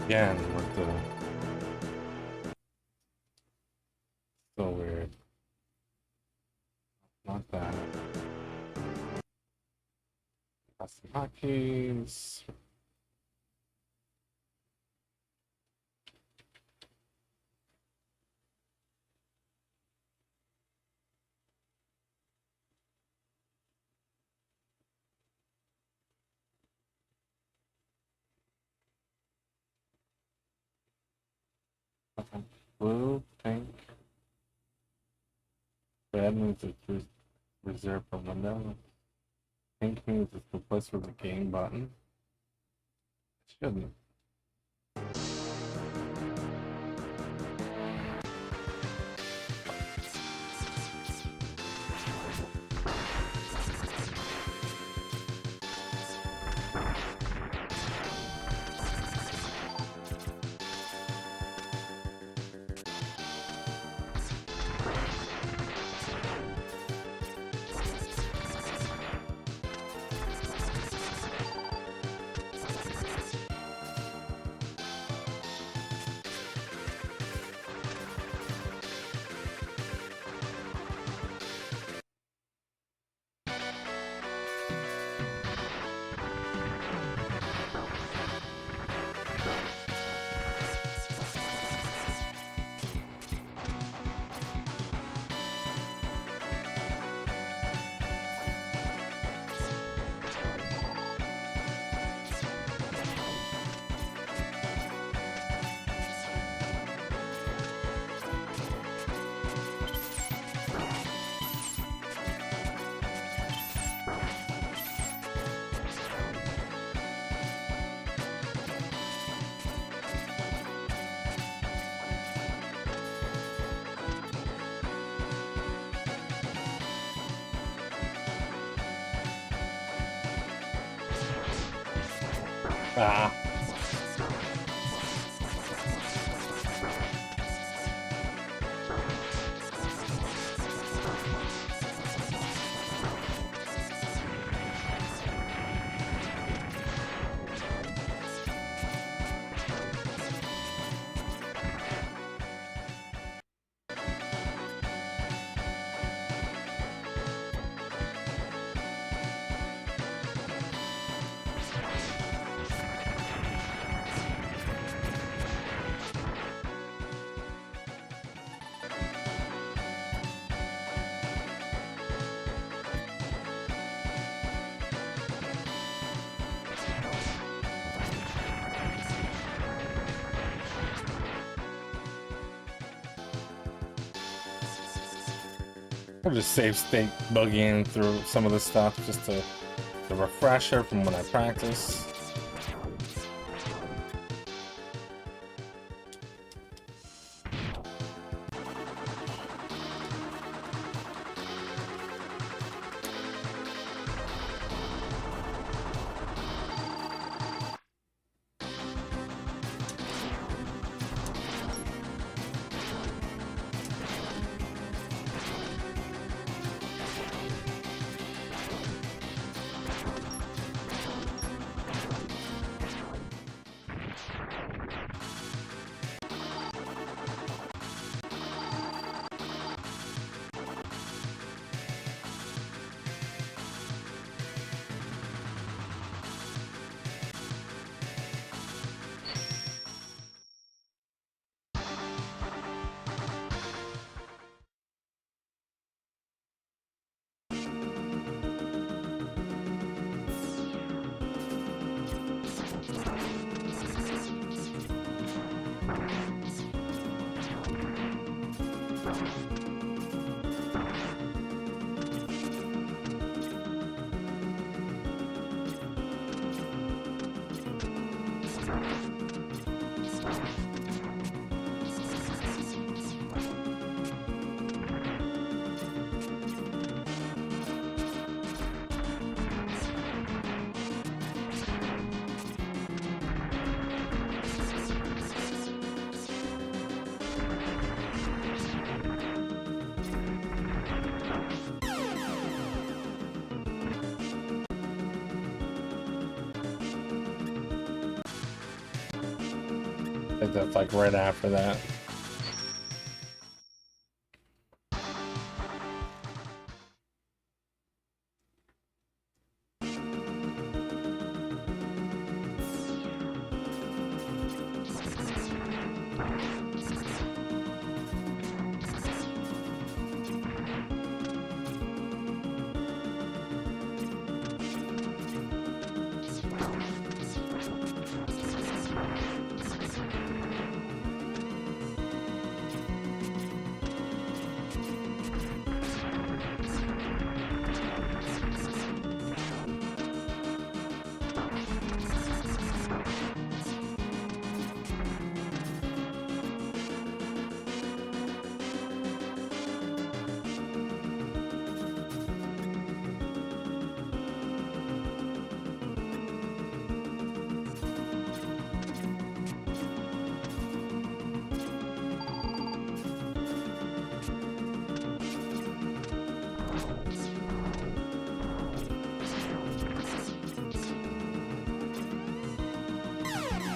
Again with the so weird. Not that. Got some hotkeys. Blue, pink. Red means it's reserved for window. Pink means it's the place for the game button. It shouldn't. Ah. Or just save state bugging through some of this stuff just to the refresher from when I practice. I think that's like right after that.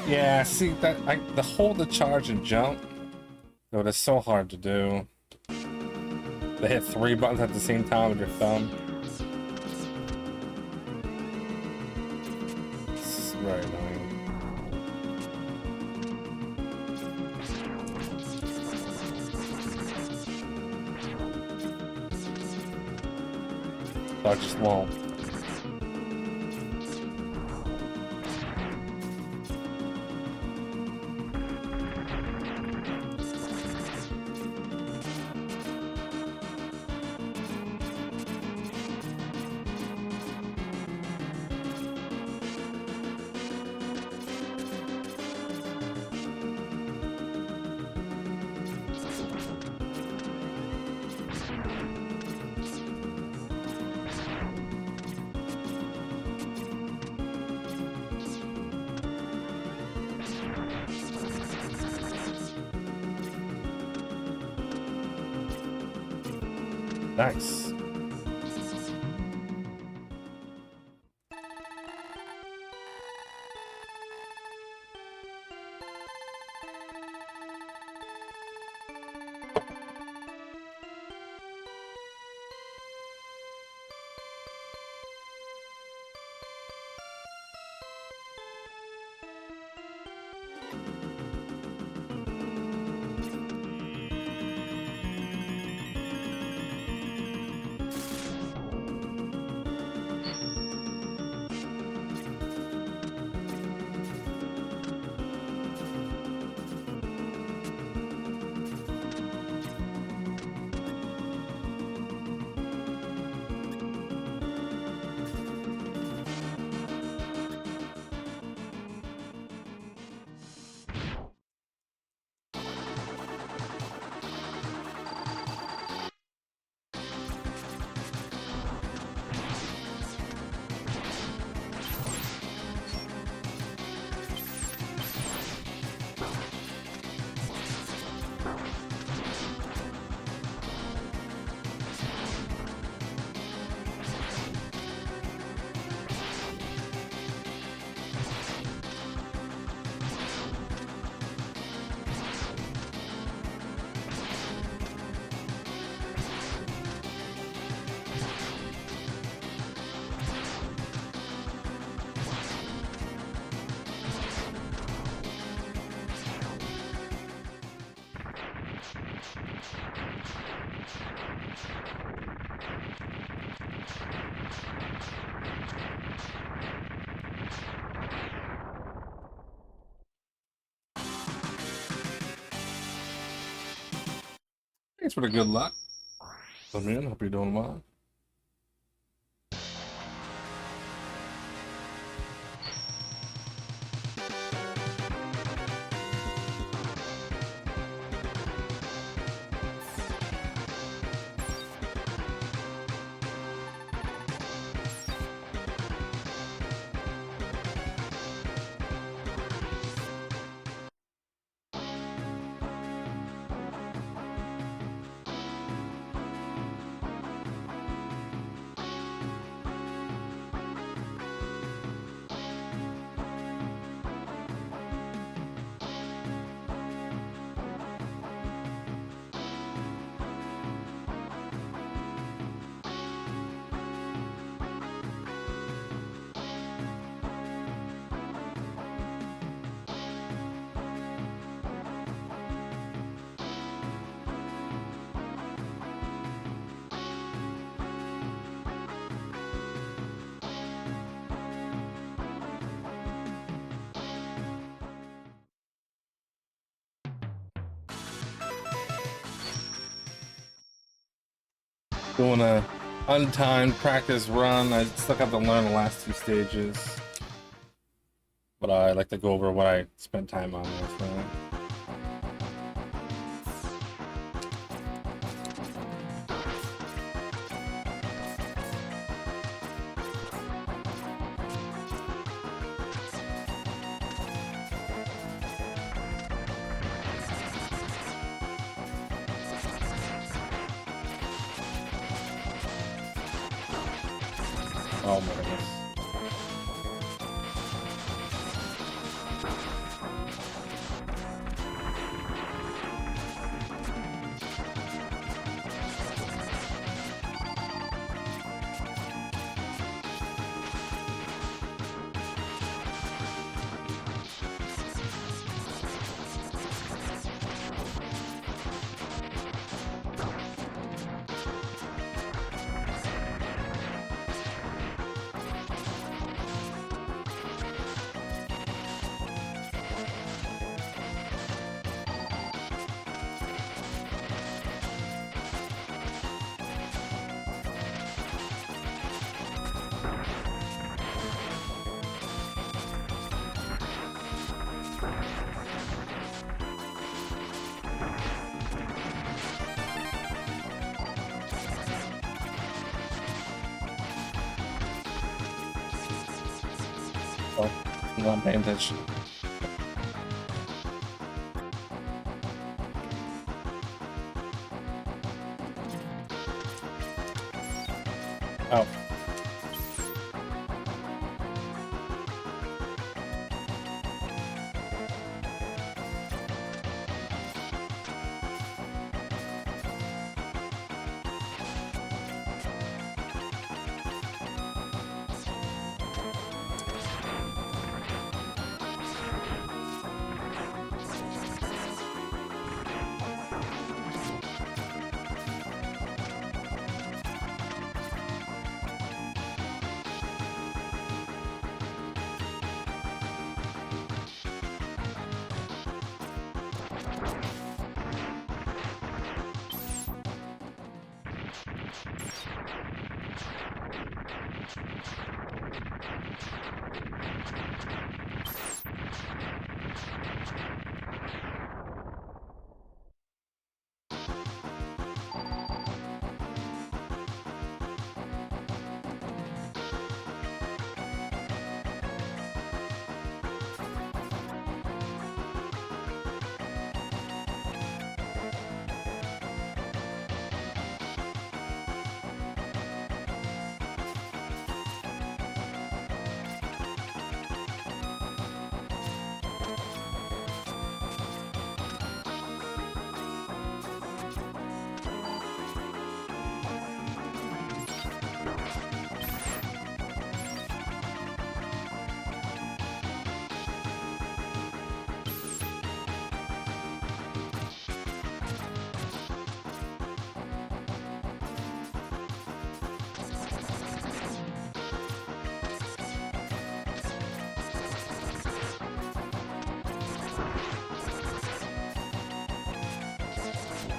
Yeah, see that the hold the charge and jump. Though it's so hard to do. They hit 3 buttons at the same time with your thumb. It's very annoying. So I just won't. Nice. Thanks for the good luck. Come in, hope you're doing well. doing a untimed practice run. I still have to learn the last 2 stages. But I like to go over what I spent time on last night. Oh my goodness. Oh, I'm not paying attention. Oh.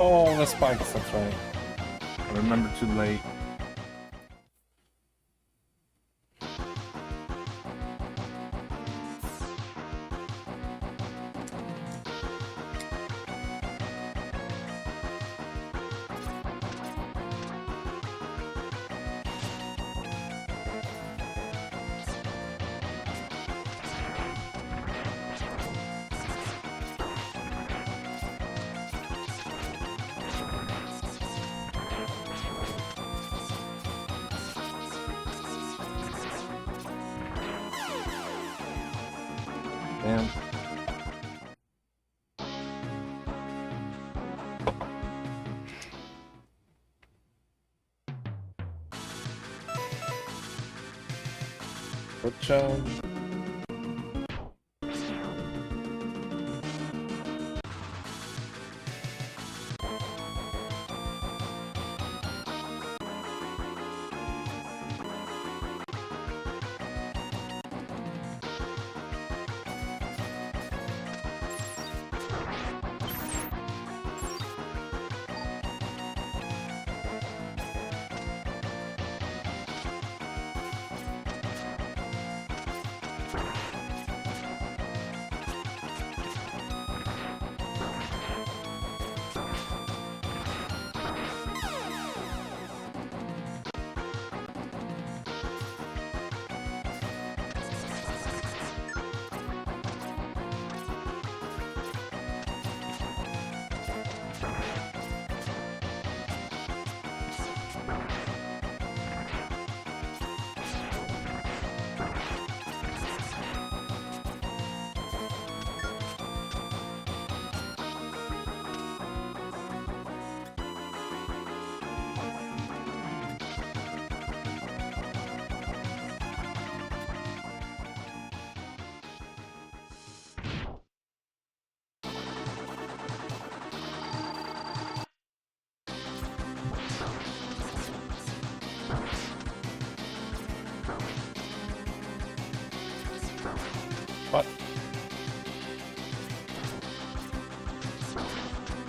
Oh, the spikes, that's right. I remember too late. Damn. Good job.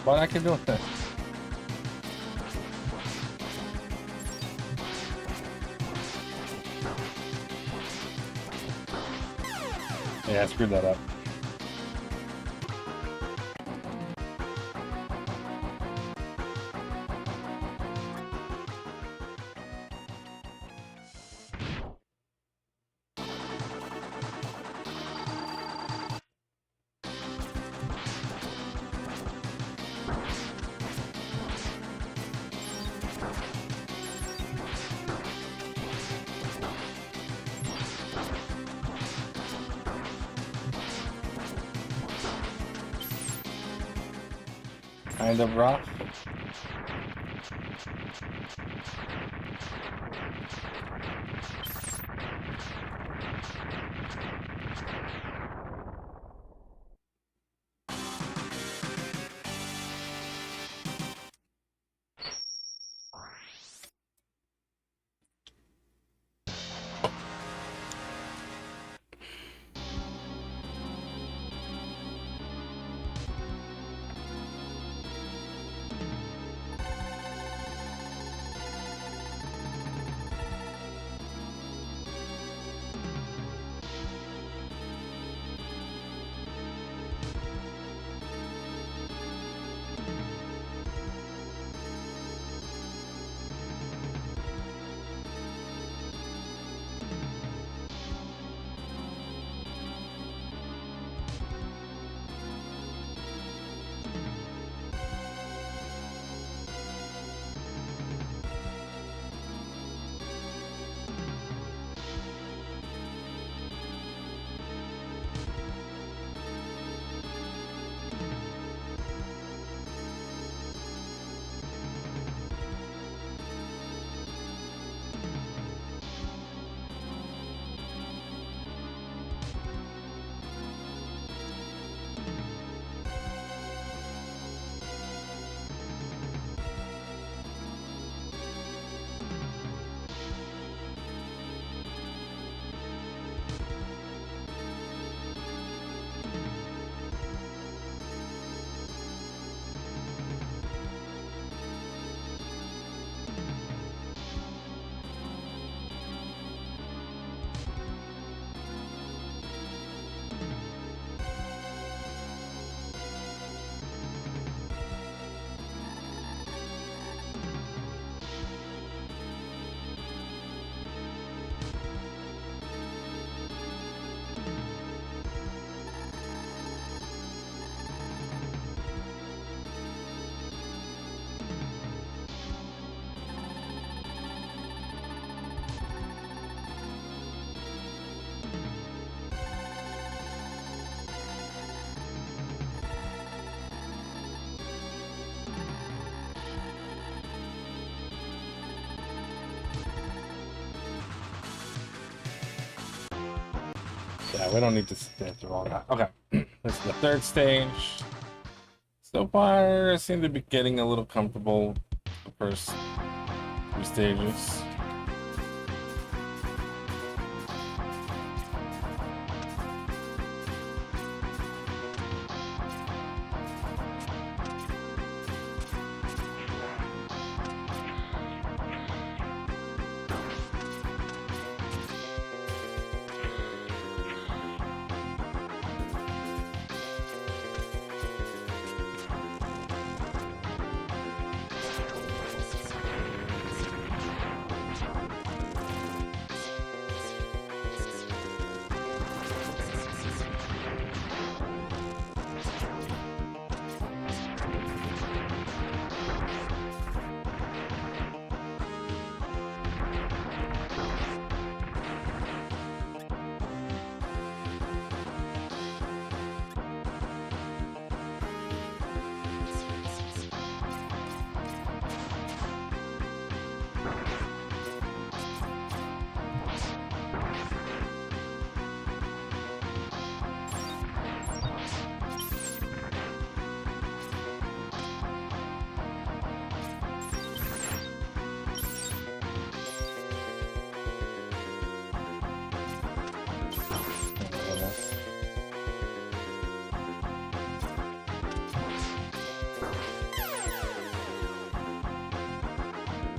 Why not keep doing that? Yeah, I screwed that up. Kind of rough. Yeah, we don't need to sit through all that. Okay, this is the third stage. So far, I seem to be getting a little comfortable with the first three stages.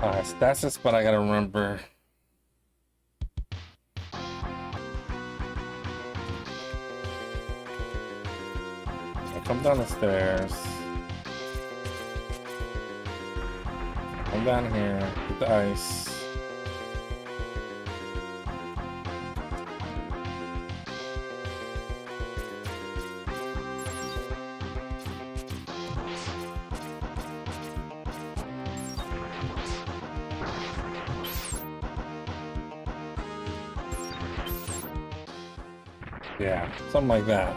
Alright, so that's the spot I gotta remember. I come down the stairs. Come down here, get the ice. Yeah, something like that.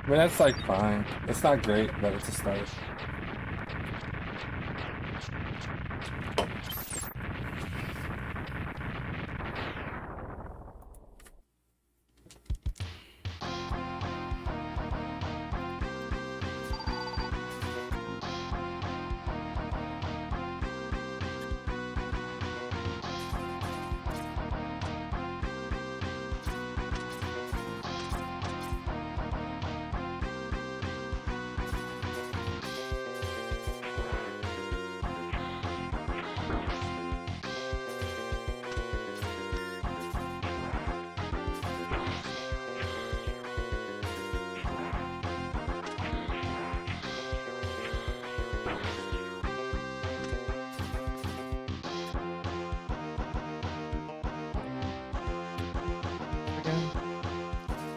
I mean, that's like fine. It's not great, but it's a start.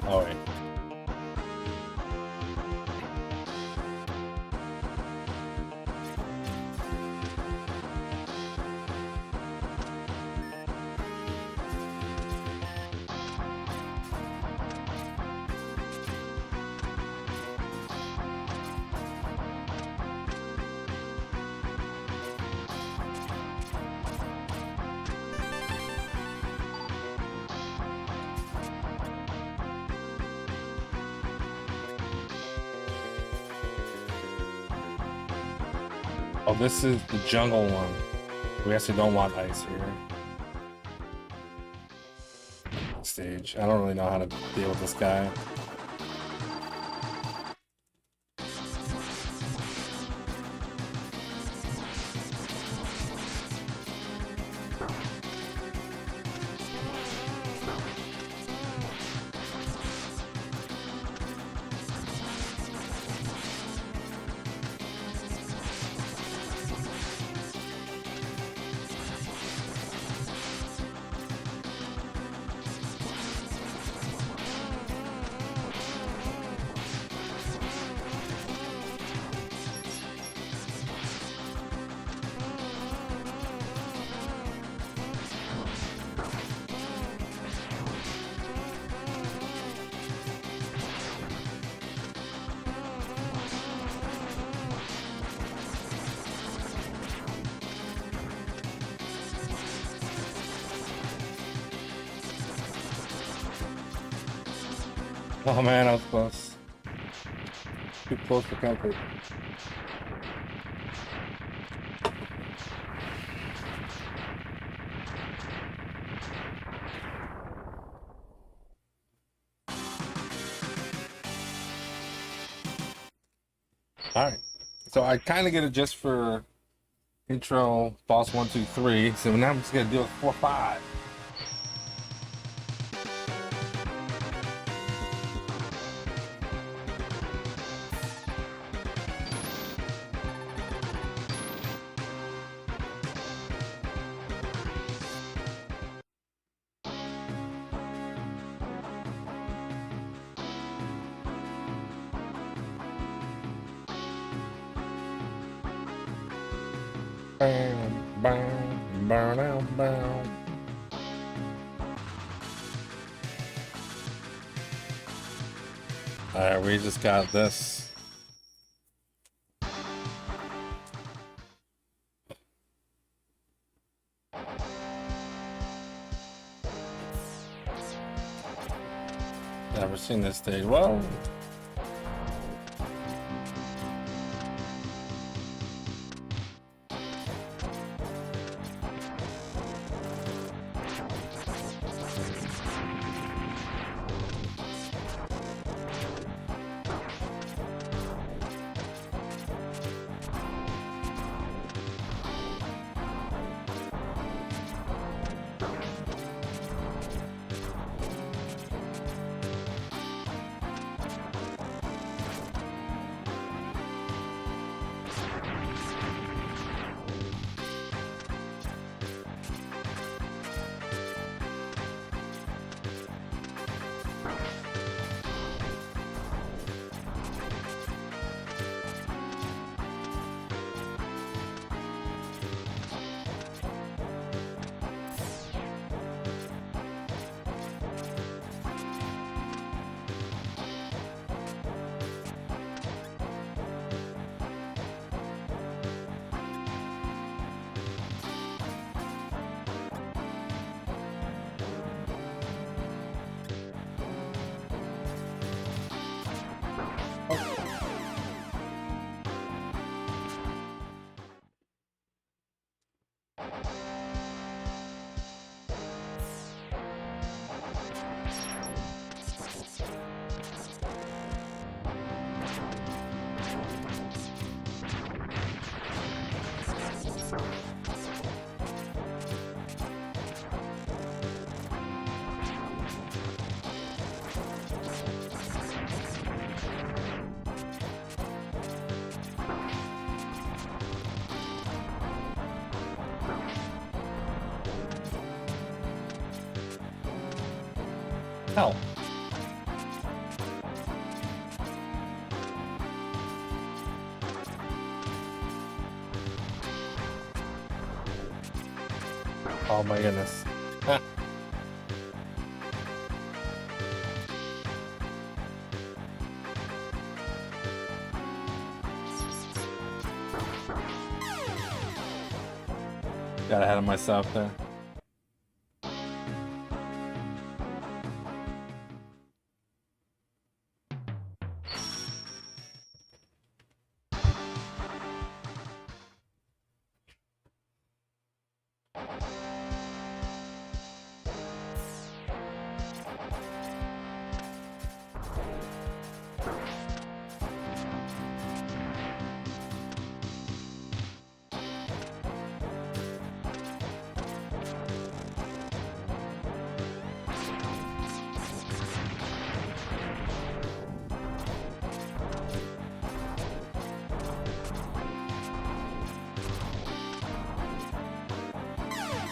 Oh wait. Oh, this is the jungle one. We actually don't want ice here. Stage. I don't really know how to deal with this guy. Oh man, I was close. Too close for comfort. Alright. So I kinda get it just for intro, boss 1, 2, 3. So now I'm just gonna deal with 4, 5. Bam, bam, bam, bam. Alright, we just got this. Never seen this stage. Well, hell? Oh my goodness. Got ahead of myself there.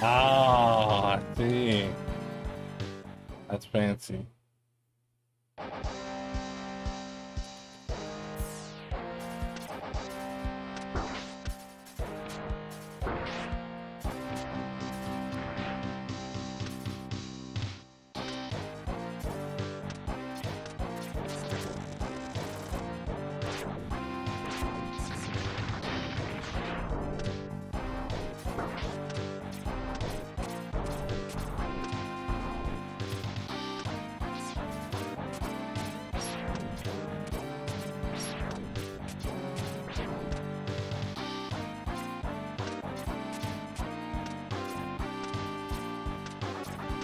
Ah, I see. That's fancy.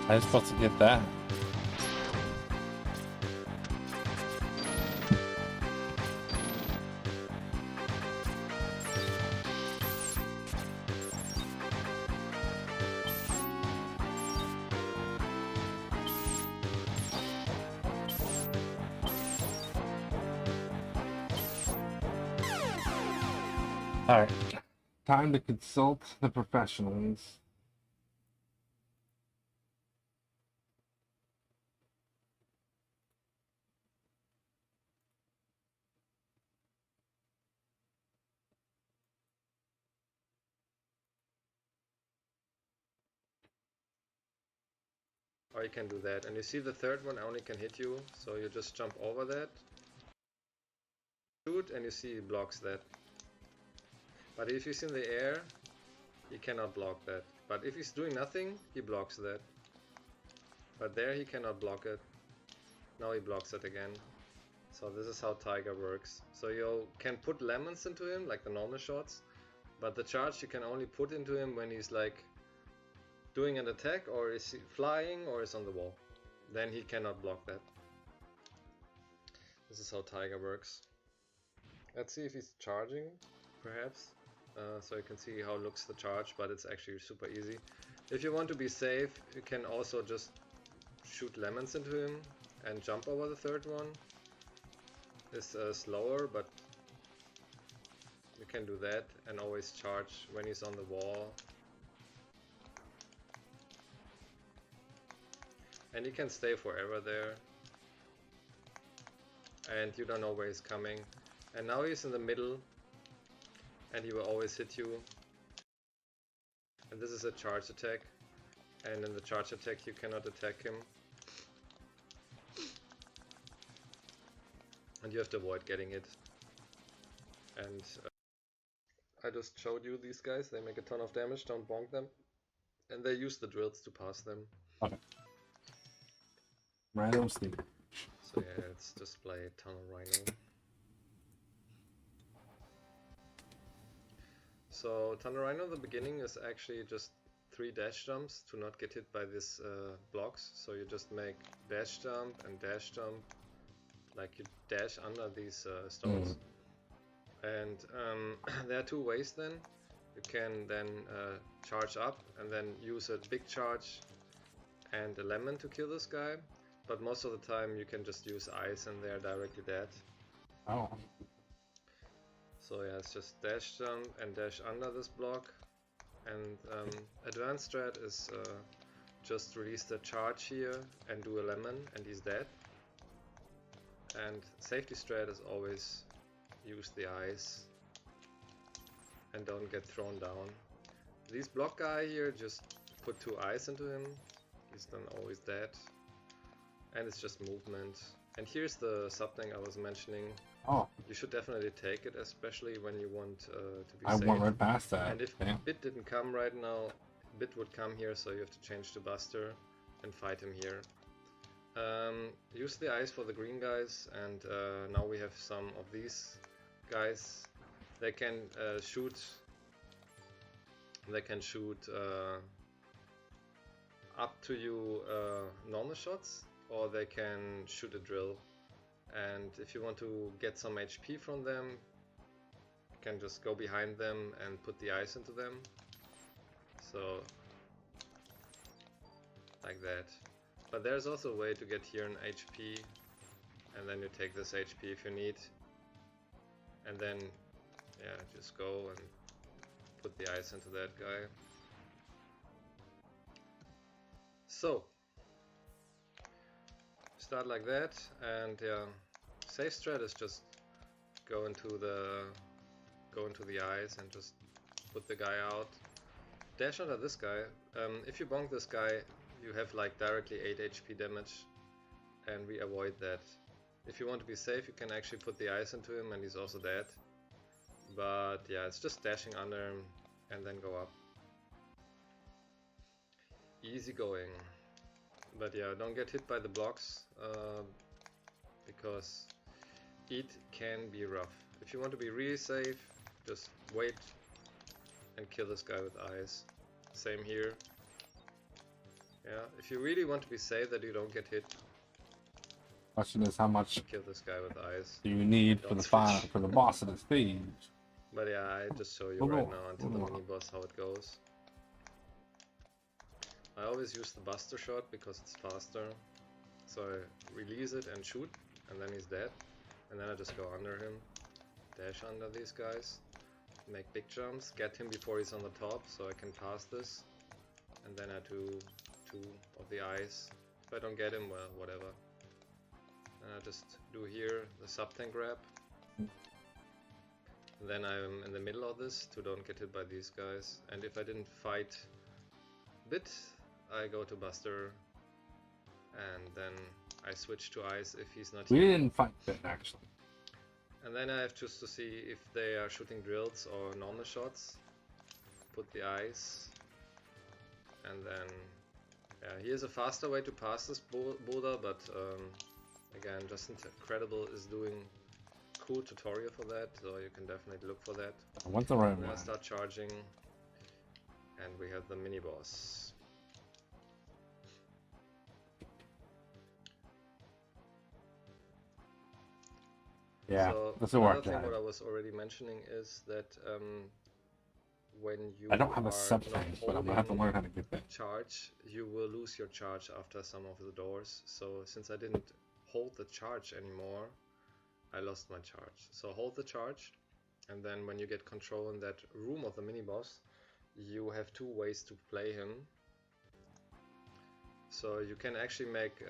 I was supposed to get that. All right, time to consult the professionals. Or you can do that. And you see the third one only can hit you, so you just jump over that. Shoot, and you see he blocks that. But if he's in the air, he cannot block that. But if he's doing nothing, he blocks that. But there he cannot block it. Now he blocks it again. So this is how Tiger works. So you can put lemons into him, like the normal shots. But the charge you can only put into him when he's like doing an attack, or is he flying, or is on the wall. Then he cannot block that. This is how Tiger works. Let's see if he's charging, perhaps. So you can see how looks the charge, but it's actually super easy. If you want to be safe, you can also just shoot lemons into him and jump over the third one. It's slower, but you can do that and always charge when he's on the wall. And he can stay forever there. And you don't know where he's coming. And now he's in the middle. And he will always hit you. And this is a charge attack. And in the charge attack you cannot attack him. And you have to avoid getting it. And I just showed you these guys. They make a ton of damage, don't bonk them. And they use the drills to pass them. Okay. Rhino Steve. So yeah, let's just play Tunnel Rhino. So Tunnel Rhino in the beginning is actually just 3 dash jumps to not get hit by these blocks. So you just make dash jump and dash jump, like you dash under these stones. And there are 2 ways then. You can then charge up and then use a big charge and a lemon to kill this guy. But most of the time you can just use ice and they are directly dead. Oh. So yeah, it's just dash jump and dash under this block. And advanced strat is just release the charge here and do a lemon and he's dead. And safety strat is always use the ice and don't get thrown down. This block guy here, just put 2 ice into him, he's then always dead. And it's just movement. And here's the sub-tank I was mentioning. Oh. You should definitely take it, especially when you want to be I safe. went right past that. And if Bit didn't come right now, Bit would come here, so you have to change to Buster and fight him here. Use the ice for the green guys, and now we have some of these guys. They can shoot. They can shoot up to you normal shots, or they can shoot a drill. And if you want to get some HP from them, you can just go behind them and put the ice into them. So, like that. But there's also a way to get here an HP, and then you take this HP if you need. And then, yeah, just go and put the ice into that guy. So, start like that, and yeah, safe strat is just go into the ice and just put the guy out. Dash under this guy. If you bonk this guy, you have like directly 8 HP damage, and we avoid that. If you want to be safe, you can actually put the ice into him and he's also dead. But yeah, it's just dashing under him and then go up. Easy going. But yeah, don't get hit by the blocks, because it can be rough. If you want to be really safe, just wait and kill this guy with ice. Same here. Yeah, if you really want to be safe that you don't get hit, question is how much kill this guy with ice. do you need for the final, for the boss of the stage? But yeah, I just show you right now until the mini boss how it goes. I always use the Buster shot because it's faster. So I release it and shoot, and then he's dead. And then I just go under him, dash under these guys, make big jumps, get him before he's on the top so I can pass this. And then I do 2 of the ice. If I don't get him, well, whatever. And I just do here the sub-tank grab. And then I'm in the middle of this to don't get hit by these guys. And if I didn't fight Bit, I go to Buster, and then I switch to ice if he's not here. We didn't fight Bit actually. And then I have just to see if they are shooting drills or normal shots. Put the ice, and then yeah, here's a faster way to pass this boulder, but again, Just Incredible is doing cool tutorial for that, so you can definitely look for that. I went the right Then way. I start charging, and we have the mini boss. Yeah, So that's a work. another thing what I was already mentioning is that when you I don't have a are sub-tank, not but I'm gonna have to holding learn how to get that. charge, you will lose your charge after some of the doors. So since I didn't hold the charge anymore, I lost my charge. So hold the charge, and then when you get control in that room of the mini boss, you have 2 ways to play him. So you can actually make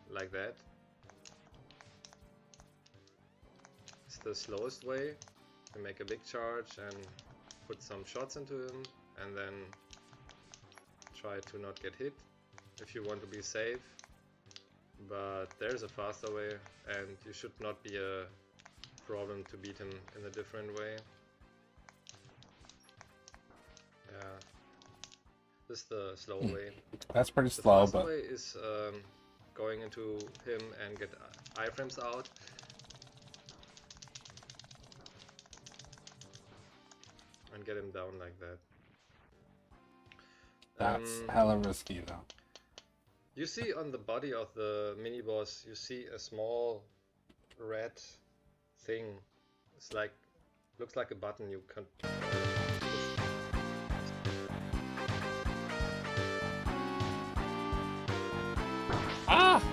like that. It's the slowest way. You make a big charge and put some shots into him, and then try to not get hit if you want to be safe. But there's a faster way, and you should not be a problem to beat him in a different way. Yeah, this is the slow way. That's pretty The slow, faster but way is going into him and get iframes out. And get him down like that. that's hella risky though. You see on the body of the mini boss, you see a small red thing. It's like, looks like a button you can. Ah!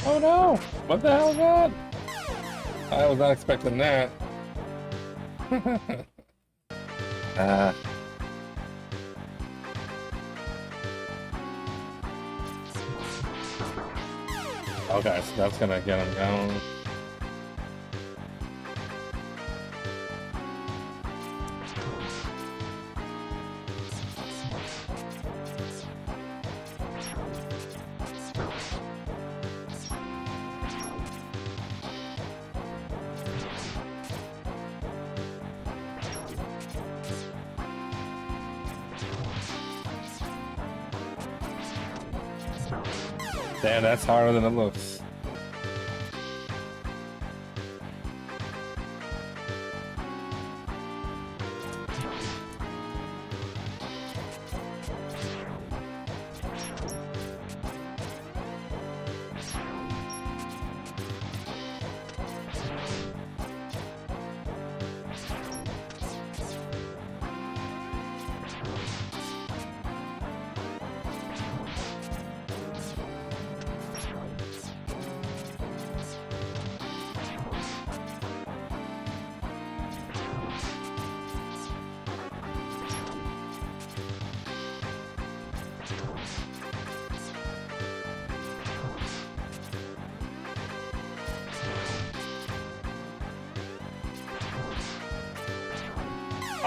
Oh no! What the hell is that? I was not expecting that. Okay, so that's gonna get him going. Damn, that's harder than it looks.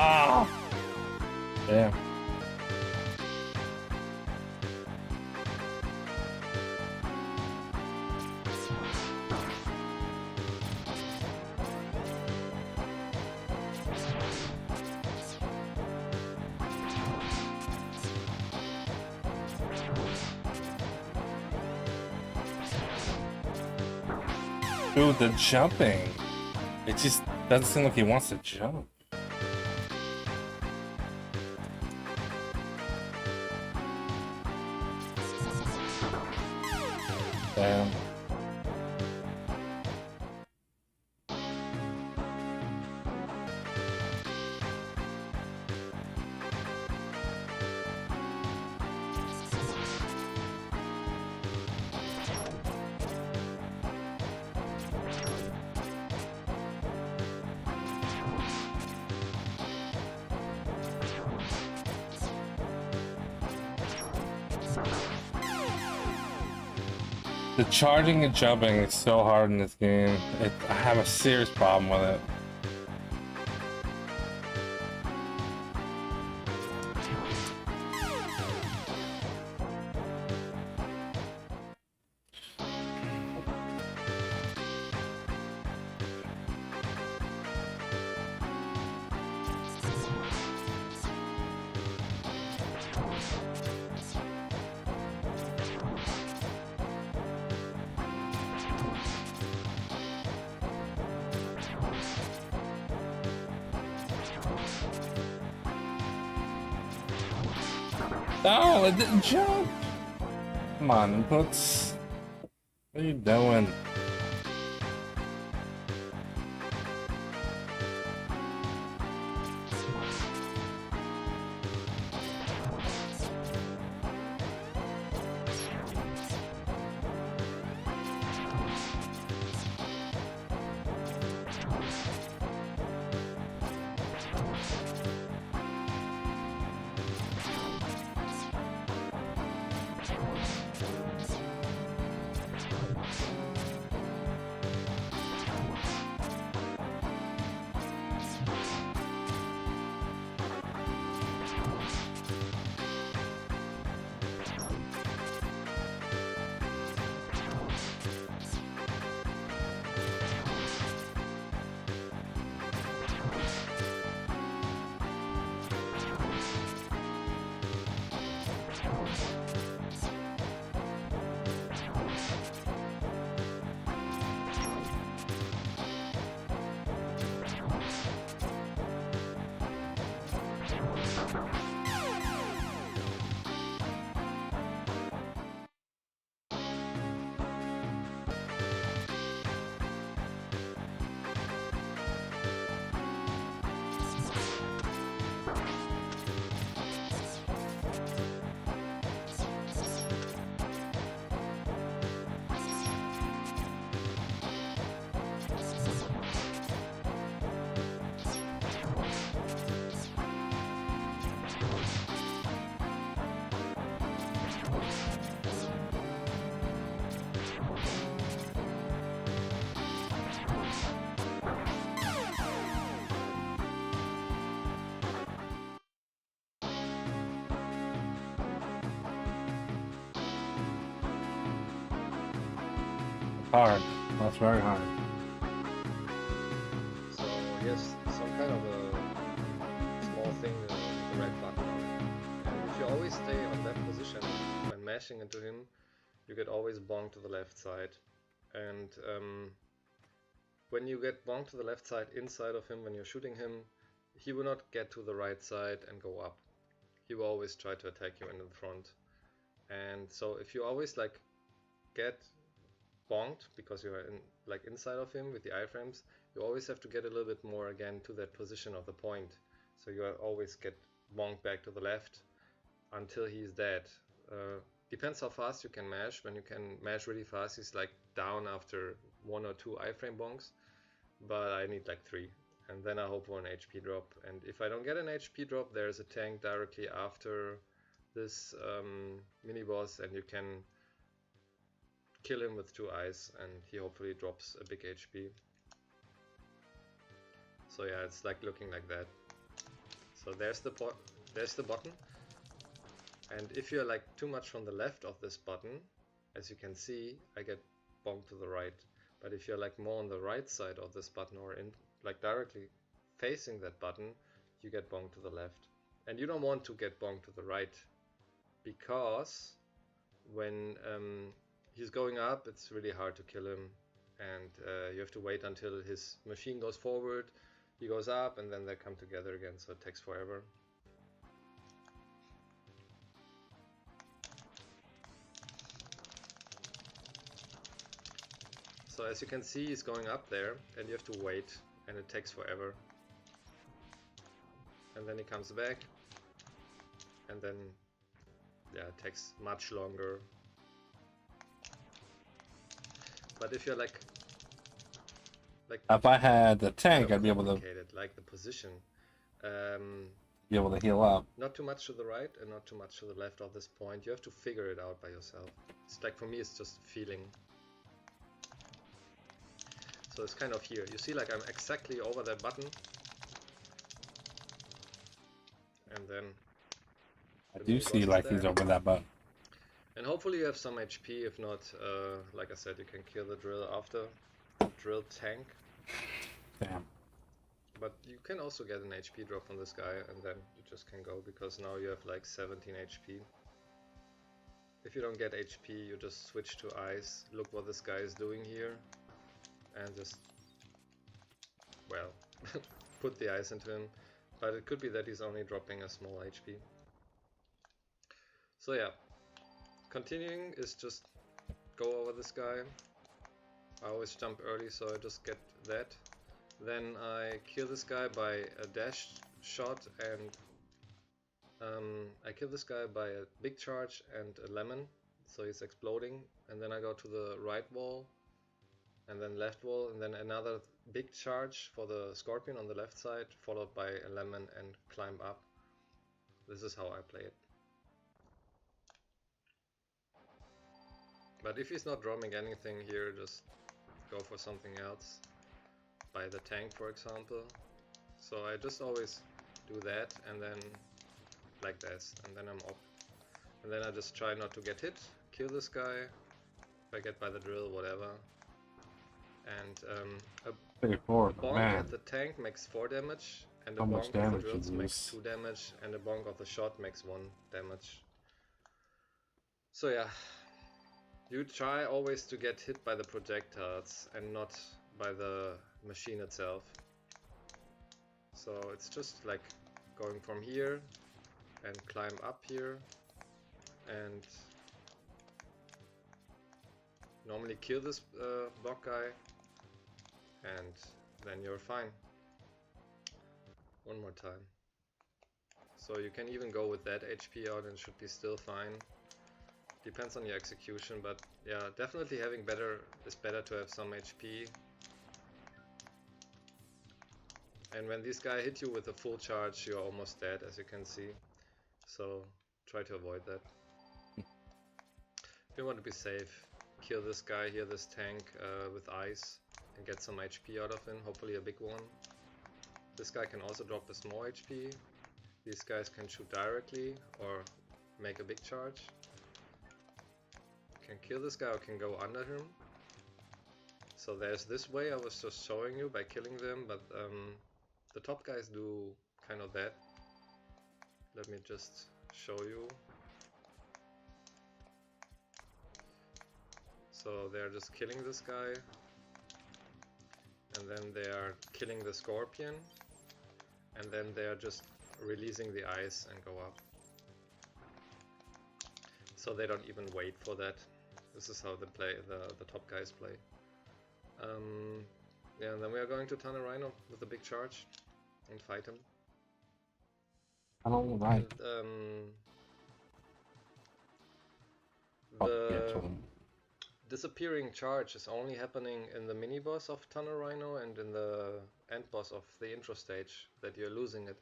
Ah! Damn. Dude, the jumping. It just doesn't seem like he wants to jump. Damn. The charging and jumping is so hard in this game. I have a serious problem with it. Oh, it didn't jump! Come on, inputs. What are you doing? Hard. That's very hard. So yes, some kind of a small thing with the red button. And if you always stay on that position when mashing into him, you get always bonk to the left side. And when you get bonk to the left side inside of him when you're shooting him, he will not get to the right side and go up. He will always try to attack you in the front. And so if you always like get bonked because you're inside of him with the iframes, you always have to get a little bit more again to that position of the point. So you always get bonked back to the left until he's dead. Depends how fast you can mash. When you can mash really fast, he's like down after 1 or 2 iframe bonks, but I need like 3. And then I hope for an HP drop. And if I don't get an HP drop, there's a tank directly after this mini boss, and you can kill him with 2 eyes, and he hopefully drops a big HP. So yeah, it's like looking like that. So there's the button. And if you're like too much from the left of this button, as you can see, I get bonked to the right. But if you're like more on the right side of this button, or in like directly facing that button, you get bonked to the left. And you don't want to get bonked to the right, because when he's going up, it's really hard to kill him, and you have to wait until his machine goes forward, he goes up, and then they come together again, so it takes forever. So as you can see, he's going up there, and you have to wait, and it takes forever. And then he comes back, and then yeah, it takes much longer. But if you're like if I had the tank, I'd be able to like the position, be able to heal up. not too much to the right and not too much to the left of this point. You have to figure it out by yourself. It's like, for me, it's just feeling. So it's kind of here. You see, like I'm exactly over that button, and then I do see like he's over that button. And hopefully you have some HP. If not, like I said, you can kill the drill after. Drill tank. Damn. But you can also get an HP drop from this guy, and then you just can go, because now you have like 17 HP. If you don't get HP, you just switch to ice, look what this guy is doing here, and just, well, put the ice into him. But it could be that he's only dropping a small HP. So yeah, continuing is just go over this guy. I always jump early, so I just get that. Then I kill this guy by a dash shot, and I kill this guy by a big charge and a lemon, so he's exploding. And then I go to the right wall, and then left wall, and then another big charge for the scorpion on the left side, followed by a lemon, and climb up. This is how I play it. But if he's not dropping anything here, just go for something else, by the tank for example. So I just always do that, and then like this, and then I'm up. And then I just try not to get hit, kill this guy, if I get by the drill, whatever. And a bonk at the tank makes 4 damage, and a bonk of the drills makes 2 damage, and a bonk of the shot makes 1 damage. So yeah, you try always to get hit by the projectiles and not by the machine itself. So it's just like going from here and climb up here, and normally kill this block guy, and then you're fine. One more time. So you can even go with that HP out and should be still fine. Depends on your execution, but yeah, definitely having is better to have some HP. And when this guy hit you with a full charge, you're almost dead, as you can see. So try to avoid that. If you want to be safe, kill this guy here, this tank, with ice, and get some HP out of him, hopefully a big one. This guy can also drop a small HP. These guys can shoot directly or make a big charge. Can kill this guy or can go under him. So there's this way I was just showing you by killing them, but the top guys do kind of that. Let me just show you. So they're just killing this guy, and then they are killing the scorpion, and then they are just releasing the ice and go up. So they don't even wait for that. This is how they play, the top guys play. Yeah, and then we are going to turn a rhino with a big charge and fight him. Alright. And, The the disappearing charge is only happening in the mini boss of Tunnel Rhino and in the end boss of the intro stage that you're losing it.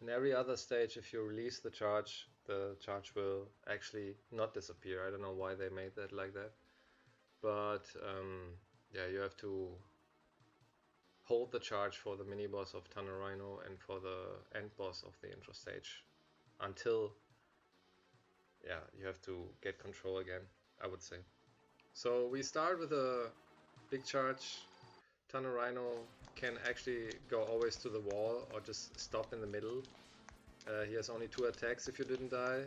In every other stage, if you release the charge will actually not disappear. I don't know why they made that like that, but yeah, you have to hold the charge for the mini boss of Tunnel Rhino and for the end boss of the intro stage until, yeah, you have to get control again, I would say. So we start with a big charge. Tunnel Rhino can actually go always to the wall or just stop in the middle. He has only 2 attacks if you didn't die.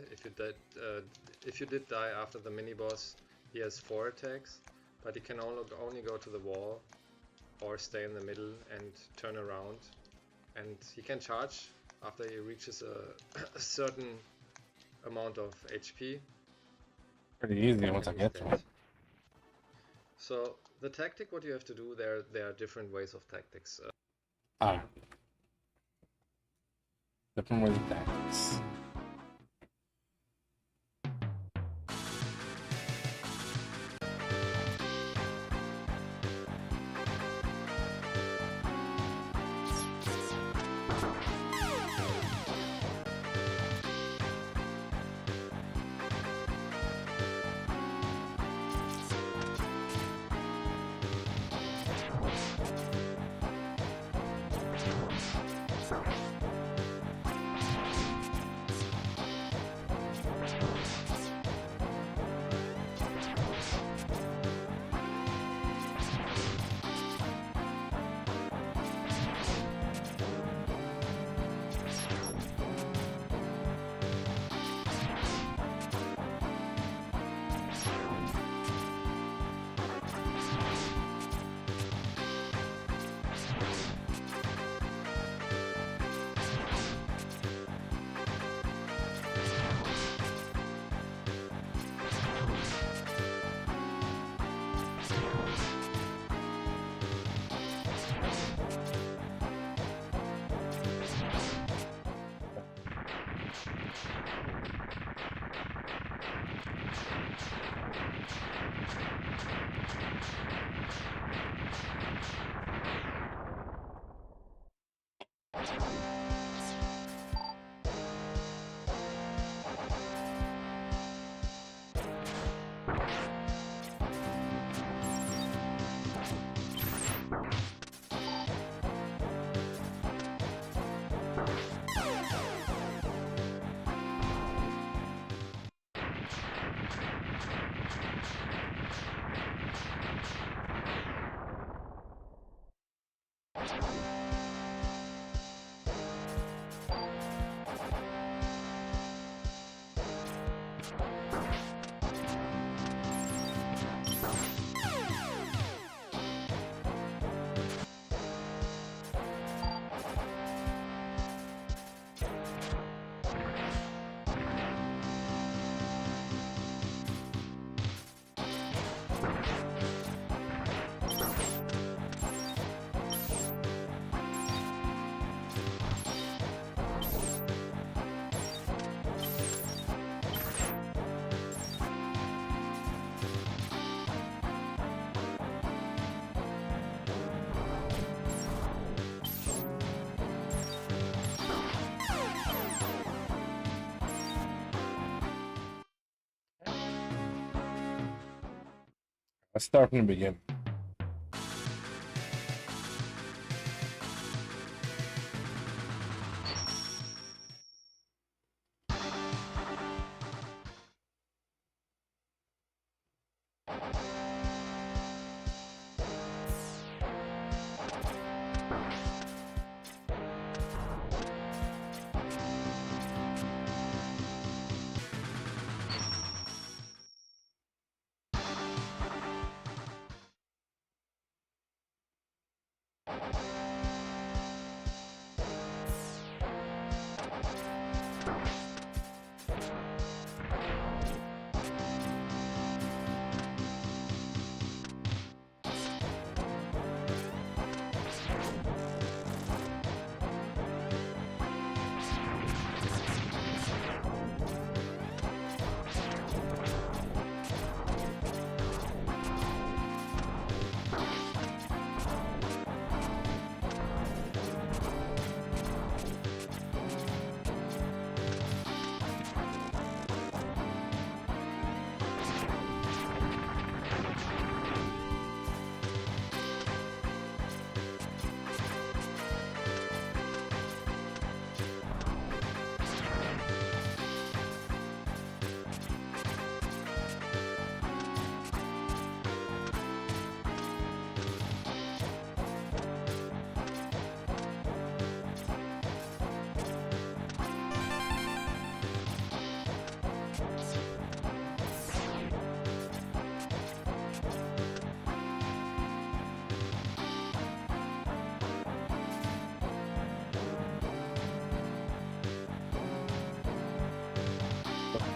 If you did die after the mini boss, he has 4 attacks, but he can only go to the wall or stay in the middle and turn around. And he can charge after he reaches a certain amount of HP. pretty easy once I get to it. So the tactic, what you have to do there are different ways of tactics. Different ways of tactics. Let's start from the beginning.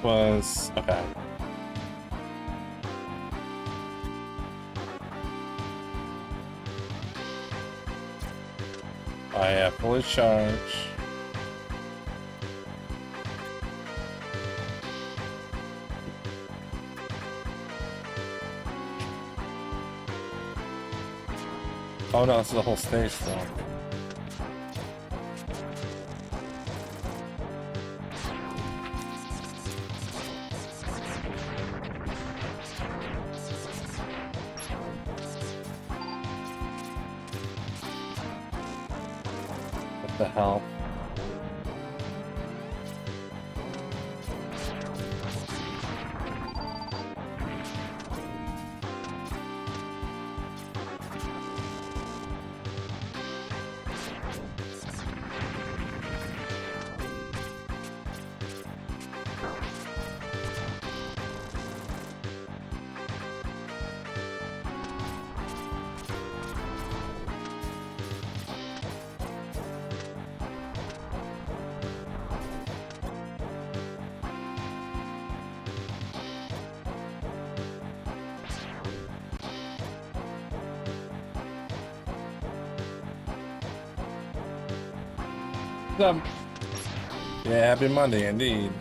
was okay. I have fully charged. Oh no, this is the whole stage still. What the hell? Yeah, happy Monday indeed.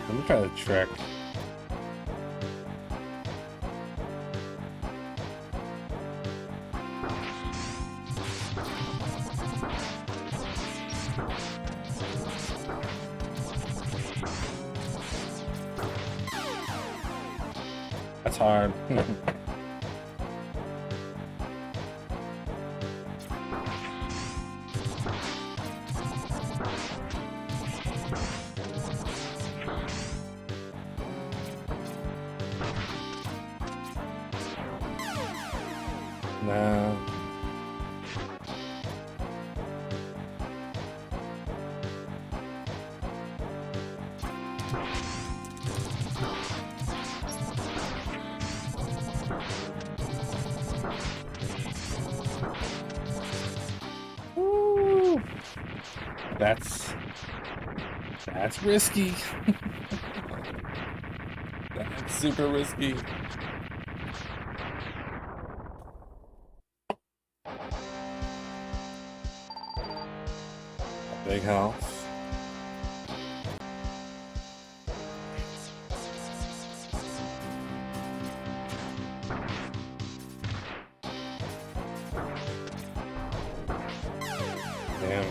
Let me try the trick. That's hard. No. Woo. That's risky. That's super risky. Big house. Damn.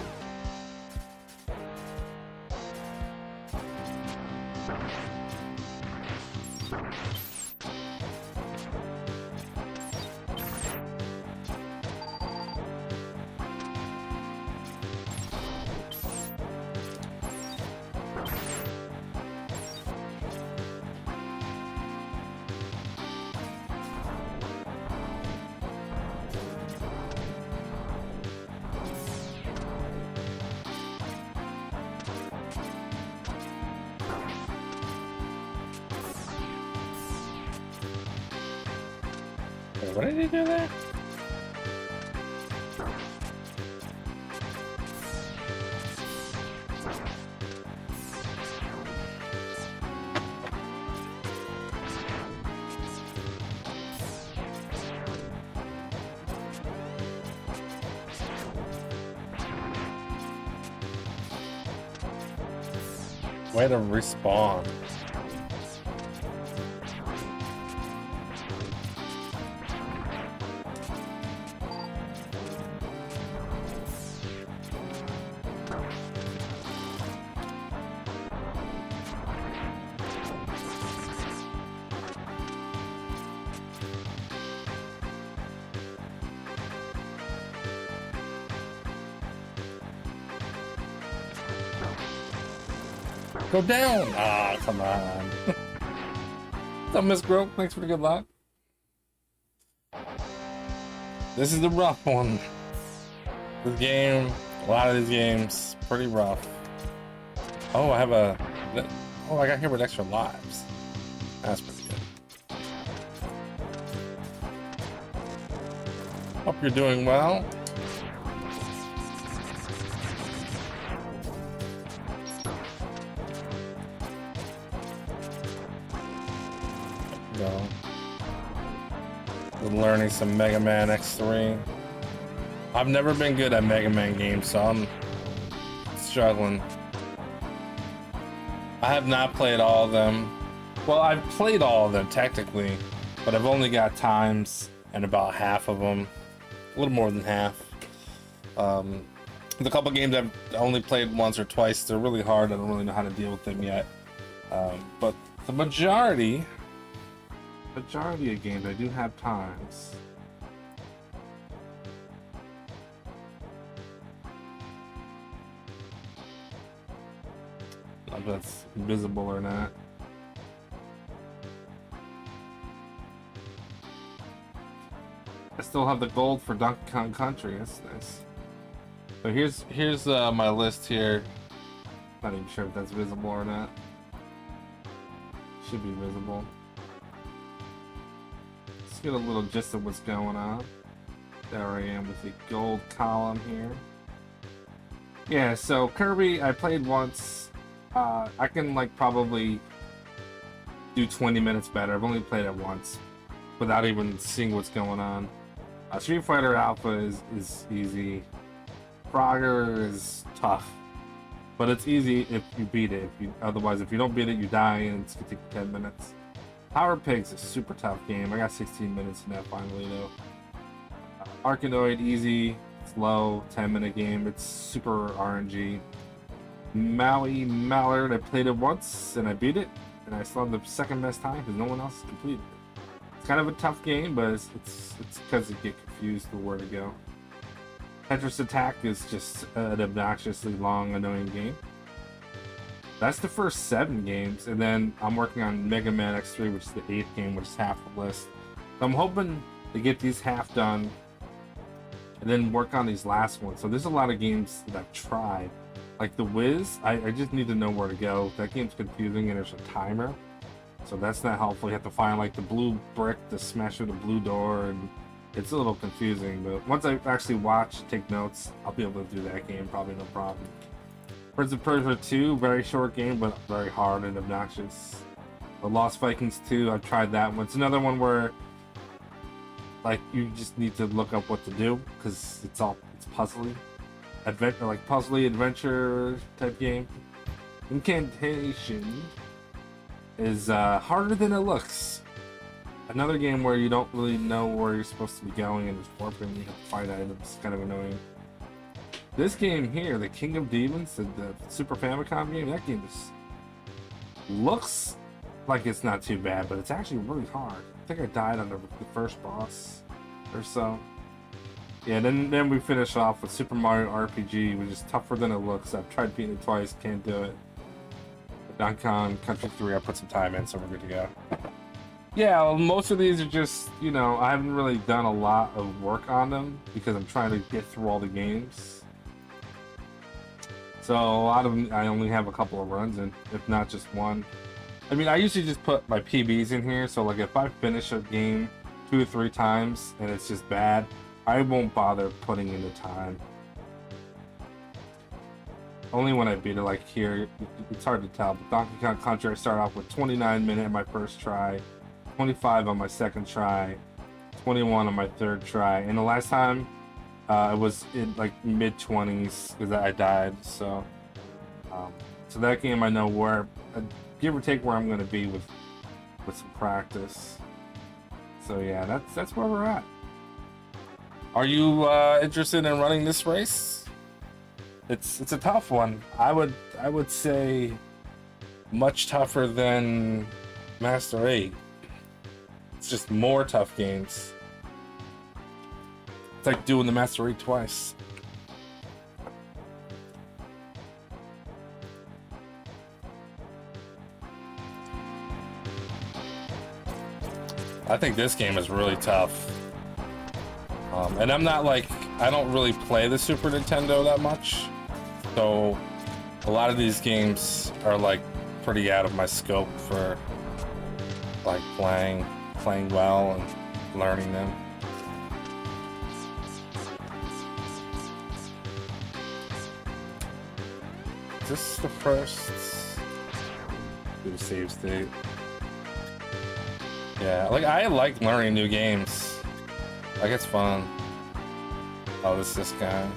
What did he do there? Way to respawn. Go down! Ah, come on. What's up, Miss Groke? Thanks for the good luck. This is the rough one. This game, a lot of these games, pretty rough. Oh, I have a... Oh, I got hit with extra lives. That's pretty good. Hope you're doing well. Go. Learning some Mega Man X3. I've never been good at Mega Man games, so I'm struggling. I have not played all of them. Well, I've played all of them technically, but I've only got times and about half of them, a little more than half. The couple games I've only played once or twice, they're really hard. I don't really know how to deal with them yet. But the majority of games I do have times. I don't know if that's visible or not. I still have the gold for Donkey Kong Country. That's nice. So here's my list here. Not even sure if that's visible or not. Should be visible. Let's get a little gist of what's going on. There I am with the gold column here. Yeah, so Kirby, I played once. I can like probably do 20 minutes better. I've only played it once without even seeing what's going on. Street Fighter Alpha is easy. Frogger is tough, but it's easy if you beat it. Otherwise, if you don't beat it, you die, and it's gonna take you 10 minutes. Power Pig's a super tough game. I got 16 minutes in that finally though. Arkanoid, easy, slow, 10-minute game. It's super RNG. Maui Mallard, I played it once and I beat it, and I still have the second best time because no one else has completed it. It's kind of a tough game, but it's because you get confused for where to go. Tetris Attack is just an obnoxiously long, annoying game. That's the first 7 games, and then I'm working on Mega Man X3, which is the 8th game, which is half the list. So I'm hoping to get these half done and then work on these last ones. So there's a lot of games that I've tried. Like the Wiz, I just need to know where to go. That game's confusing and there's a timer, so that's not helpful. You have to find like the blue brick to smash through the blue door, and it's a little confusing. But once I actually watch, take notes, I'll be able to do that game, probably no problem. Prince of Persia 2, very short game, but very hard and obnoxious. The Lost Vikings 2, I've tried that one. It's another one where like you just need to look up what to do because it's puzzly. Puzzly adventure type game. Incantation is harder than it looks. Another game where you don't really know where you're supposed to be going and it's warping. You have to find items. Kind of annoying. This game here, the King of Demons, the Super Famicom game, that game looks like it's not too bad, but it's actually really hard. I think I died on the first boss or so. Yeah, then we finish off with Super Mario RPG, which is tougher than it looks. I've tried beating it twice, can't do it. Donkey Kong Country 3, I put some time in, so we're good to go. Yeah, well, most of these are just, you know, I haven't really done a lot of work on them because I'm trying to get through all the games. So a lot of them, I only have a couple of runs in, if not just one. I mean, I usually just put my PBs in here, so like if I finish a game 2 or 3 times and it's just bad, I won't bother putting in the time. Only when I beat it, like here, it's hard to tell, but Donkey Kong Country, I start off with 29 minutes on my first try, 25 on my second try, 21 on my third try, and the last time it was in like mid-20s because I died, so that game I know where, give or take where I'm going to be with some practice. So yeah, that's where we're at. Are you interested in running this race? It's a tough one. I would say much tougher than Master 8. It's just more tough games. It's like doing the Master 8 twice. I think this game is really tough. And I'm not like, I don't really play the Super Nintendo that much. So a lot of these games are like pretty out of my scope for like playing well and learning them. Is this the first? Do the save state. Yeah, like I like learning new games. Like it's fun. Oh, this guy.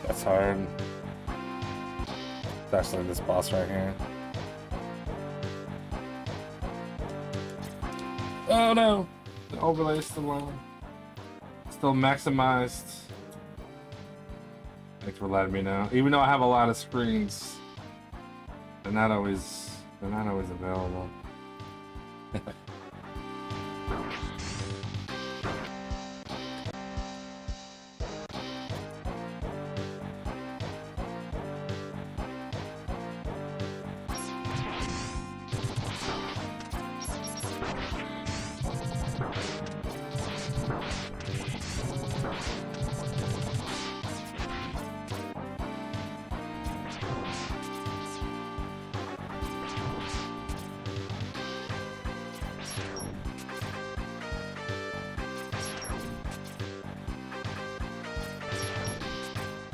That's hard. Especially this boss right here. Oh no! The overlay is still on. Still maximized. Thanks for letting me know. Even though I have a lot of screens, they're not always available.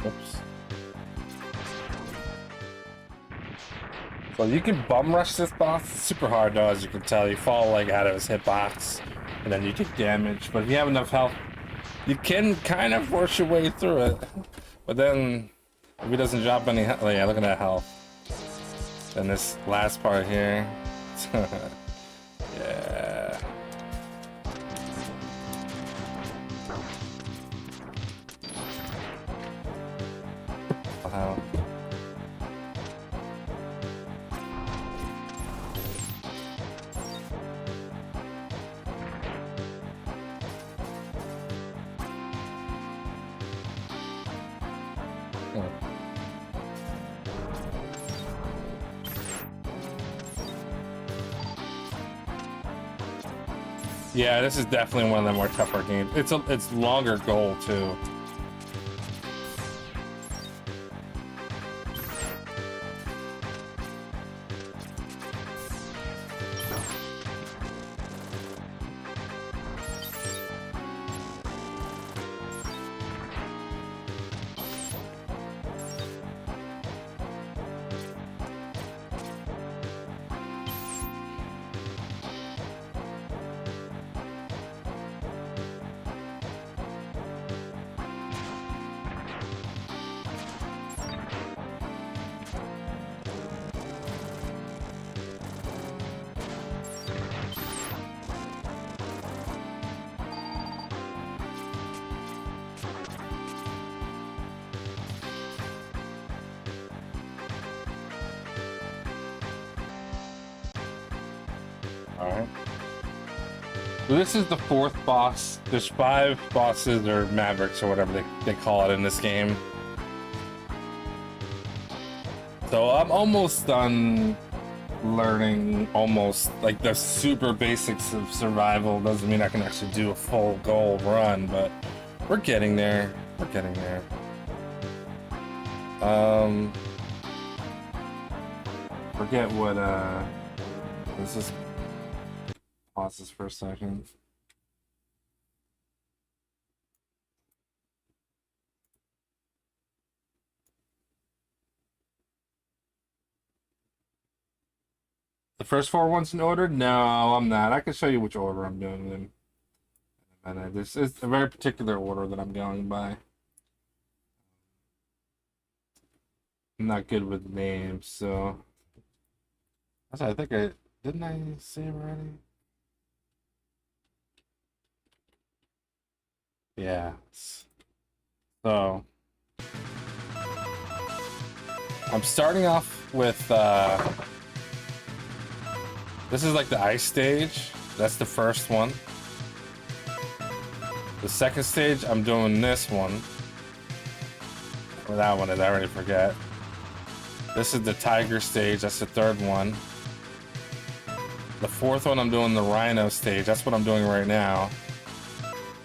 Oops. So you can bum rush this boss. It's super hard though, as you can tell. You fall like out of his hitbox, and then you take damage. But if you have enough health, you can kind of force your way through it. But then, if he doesn't drop any health, yeah, look at that health. Then this last part here, yeah. Wow. Yeah, this is definitely one of the more tougher games. It's longer goal too. Alright. So this is the fourth boss. There's 5 bosses, or Mavericks, or whatever they call it in this game. So I'm almost done learning almost like the super basics of survival. Doesn't mean I can actually do a full goal run, but we're getting there. We're getting there. Forget what let's just pause this for a second. The first 4 ones in order? No, I'm not. I can show you which order I'm doing them. And this is a very particular order that I'm going by. I'm not good with names, so I think didn't I say already? Yeah. So I'm starting off with this is like the ice stage. That's the first one. The second stage, I'm doing this one. Or that one is, I already forget. This is the tiger stage, that's the third one. The fourth one, I'm doing the rhino stage, that's what I'm doing right now.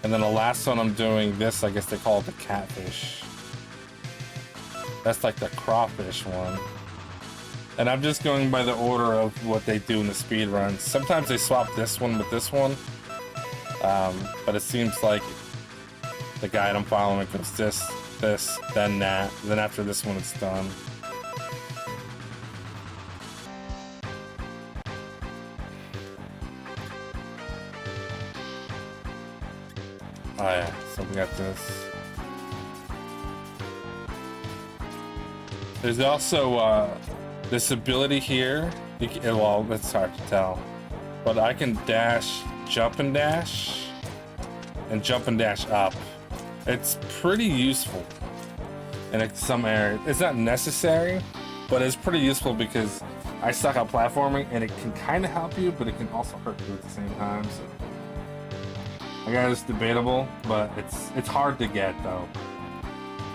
And then the last one, I'm doing this, I guess they call it the catfish. That's like the crawfish one. And I'm just going by the order of what they do in the speed runs. Sometimes they swap this one with this one. But it seems like the guide I'm following goes this, then that. Then after this one, it's done. Oh yeah, so we got this. There's also this ability here. Well, it's hard to tell, but I can dash, jump and dash up. It's pretty useful in some areas. It's not necessary, but it's pretty useful because I suck at platforming, and it can kind of help you, but it can also hurt you at the same time. So I guess it's debatable, but it's hard to get though.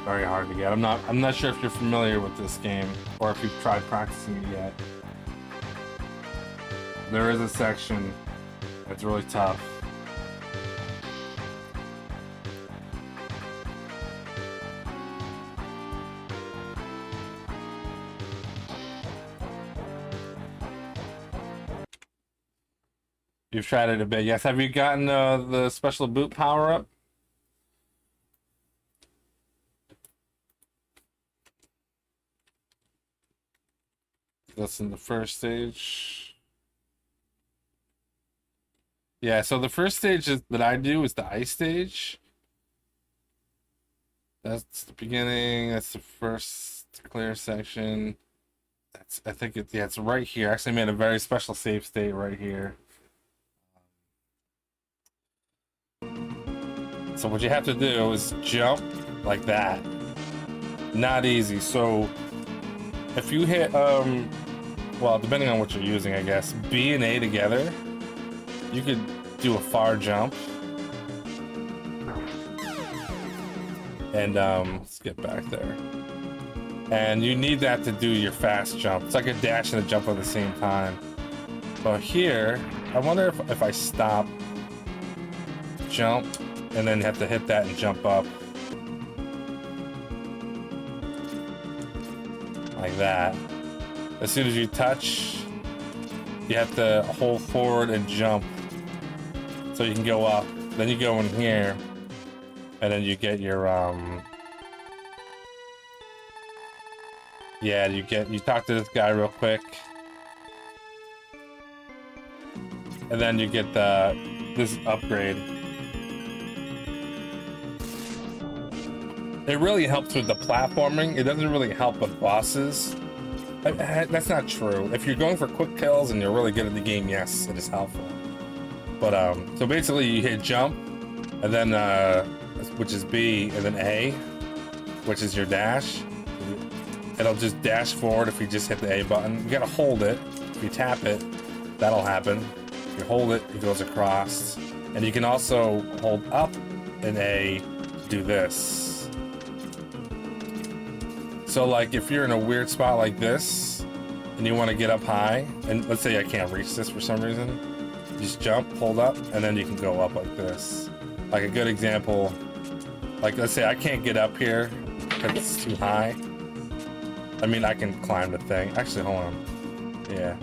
Very hard to get. I'm not sure if you're familiar with this game or if you've tried practicing it yet. There is a section that's really tough. You've tried it a bit, yes. Have you gotten the special boot power up? That's in the first stage. Yeah, so the first stage that I do is the ice stage. That's the beginning. That's the first clear section. I think it's right here. I actually made a very special save state right here. So what you have to do is jump like that. Not easy. So if you hit, well, depending on what you're using, I guess, B and A together, you could do a far jump. And let's get back there. And you need that to do your fast jump. It's like a dash and a jump at the same time. But here, I wonder if I stop, jump, and then you have to hit that and jump up. Like that. As soon as you touch, you have to hold forward and jump so you can go up. Then you go in here, and then you get your yeah, you talk to this guy real quick, and then you get this upgrade. It really helps with the platforming. It doesn't really help with bosses. That's not true. If you're going for quick kills and you're really good at the game, yes, it is helpful. But so basically you hit jump, and then which is B, and then A, which is your dash. It'll just dash forward if you just hit the A button. You gotta hold it. If you tap it, that'll happen. If you hold it, it goes across. And you can also hold up and A to do this. So like if you're in a weird spot like this and you want to get up high, and let's say I can't reach this for some reason, just jump, hold up, and then you can go up like this. Like a good example, like let's say I can't get up here because it's too high. I mean, I can climb the thing. Actually, hold on. Yeah,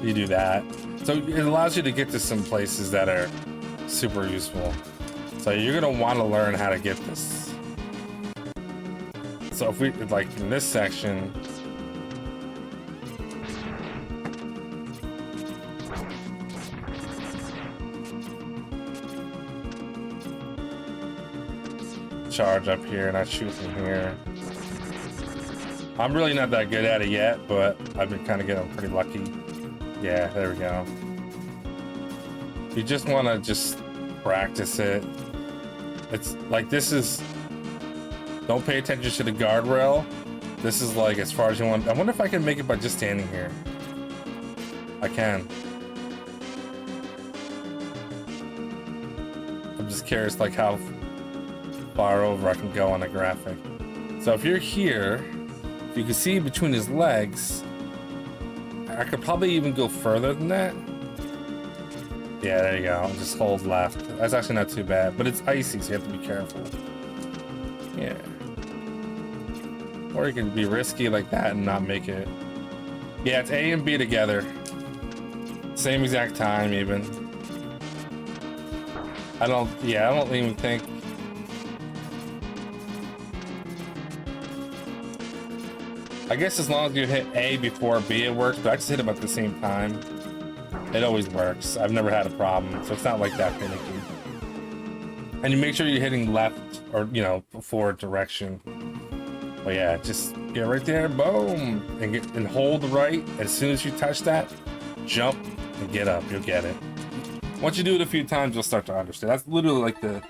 you do that. So it allows you to get to some places that are super useful. So you're gonna want to learn how to get this. So if we, like in this section, charge up here and I shoot from here. I'm really not that good at it yet, but I've been kind of getting pretty lucky. Yeah, there we go. You just want to just practice it. It's like, this is, don't pay attention to the guardrail. This is like as far as you want. I wonder if I can make it by just standing here. I can. I'm just curious like how far over I can go on a graphic. So if you're here, if you can see between his legs, I could probably even go further than that. Yeah, there you go. Just hold left. That's actually not too bad, but it's icy, so you have to be careful. Yeah. Or you can be risky like that and not make it. Yeah, it's A and B together. Same exact time, even. I don't even think. I guess as long as you hit A before B, it works, but I just hit them at the same time. It always works. I've never had a problem, so it's not like that finicky. And you make sure you're hitting left or, you know, forward direction. But yeah, just get right there, boom, and hold right. As soon as you touch that, jump and get up. You'll get it. Once you do it a few times, you'll start to understand. That's literally like the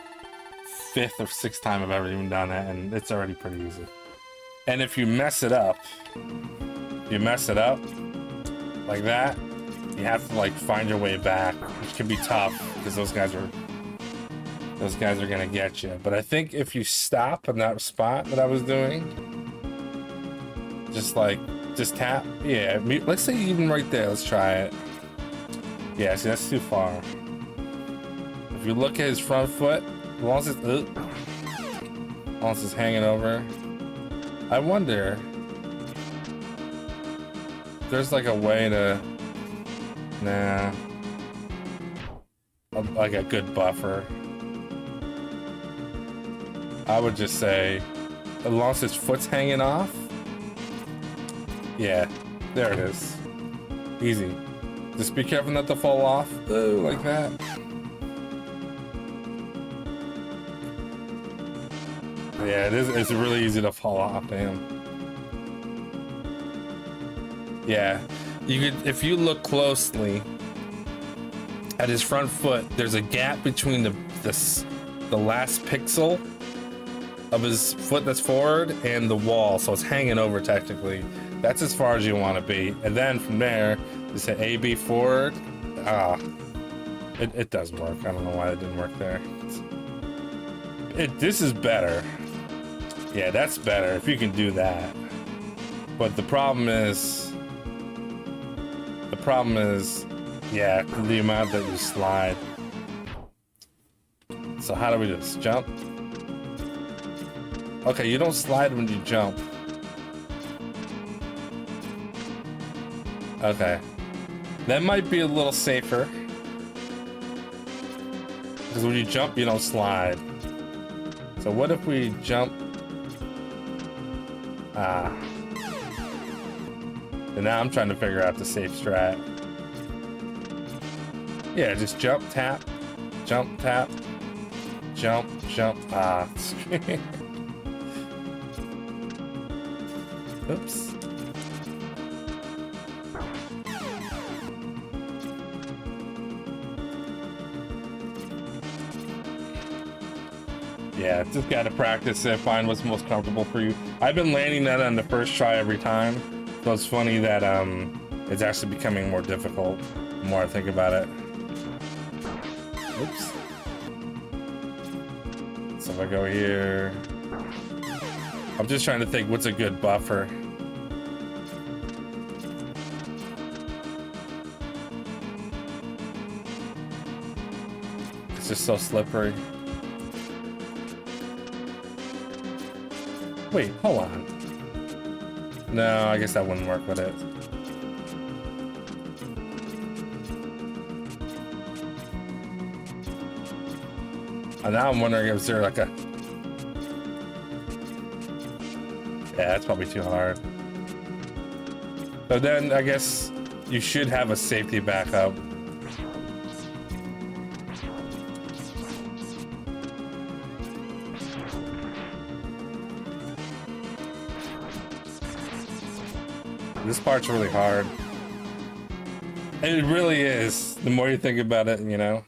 5th or 6th time I've ever even done that, and it's already pretty easy. And if you mess it up like that, you have to like find your way back, which can be tough because those guys are gonna get you. But I think if you stop in that spot that I was doing, just tap. Yeah, let's say even right there. Let's try it. Yeah, see, that's too far. If you look at his front foot, as long as it's hanging over, I wonder if there's like a way to, like a good buffer. I would just say, as long as his foot's hanging off, yeah, there it is. Easy. Just be careful not to fall off. Ooh, like that. Yeah, it's really easy to fall off, damn. Yeah, you could, if you look closely at his front foot, there's a gap between the last pixel of his foot that's forward and the wall, so it's hanging over technically. That's as far as you want to be. And then from there, you say A, B forward. It does work. I don't know why it didn't work there. This is better. Yeah, that's better if you can do that. But the problem is, yeah, the amount that you slide. So how do we do this? Jump? Okay, you don't slide when you jump. Okay. That might be a little safer. Because when you jump, you don't slide. So what if we jump? And now I'm trying to figure out the safe strat. Yeah, just jump, tap, jump, tap, jump, jump. Oops. Yeah, just gotta practice it, find what's most comfortable for you. I've been landing that on the first try every time. So it's funny that it's actually becoming more difficult the more I think about it. Oops. So if I go here, I'm just trying to think what's a good buffer. It's just so slippery. Wait, hold on. No, I guess that wouldn't work with it. And now I'm wondering if there like a... Yeah, that's probably too hard. So then I guess you should have a safety backup. This part's really hard. It really is, the more you think about it, you know?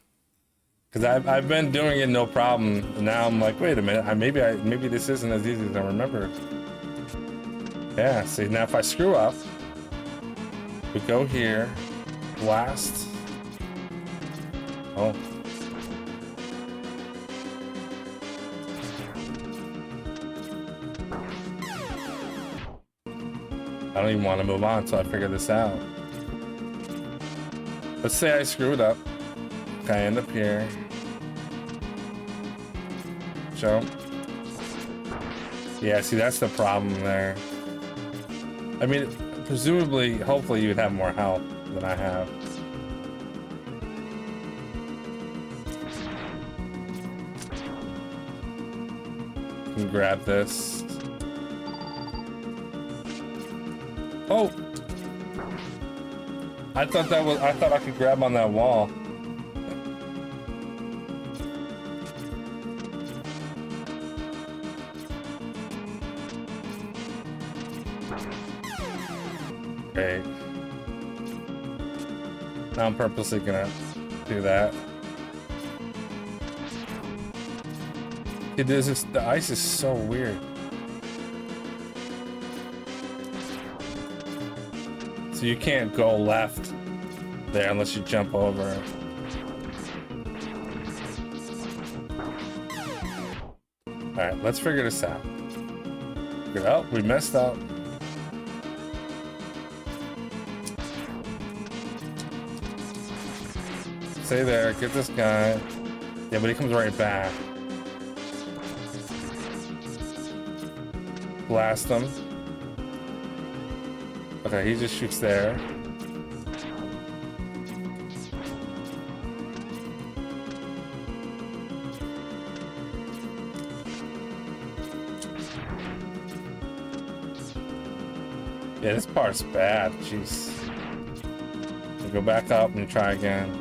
Because I've been doing it no problem, and now I'm like, wait a minute, maybe this isn't as easy as I remember. Yeah, see, now if I screw up, we go here, blast. Oh. I don't even want to move on until I figure this out. Let's say I screwed up. Okay, I end up here. Jump. Yeah, see, that's the problem there. I mean, presumably, hopefully you'd have more health than I have. Can grab this. Oh! I thought I could grab on that wall. Okay. Now I'm purposely gonna do that. The ice is so weird. So you can't go left there unless you jump over it. Alright, let's figure this out. Oh, we messed up. Stay there, get this guy. Yeah, but he comes right back. Blast him. Okay, he just shoots there. Yeah, this part's bad. Jeez. We'll go back up and try again.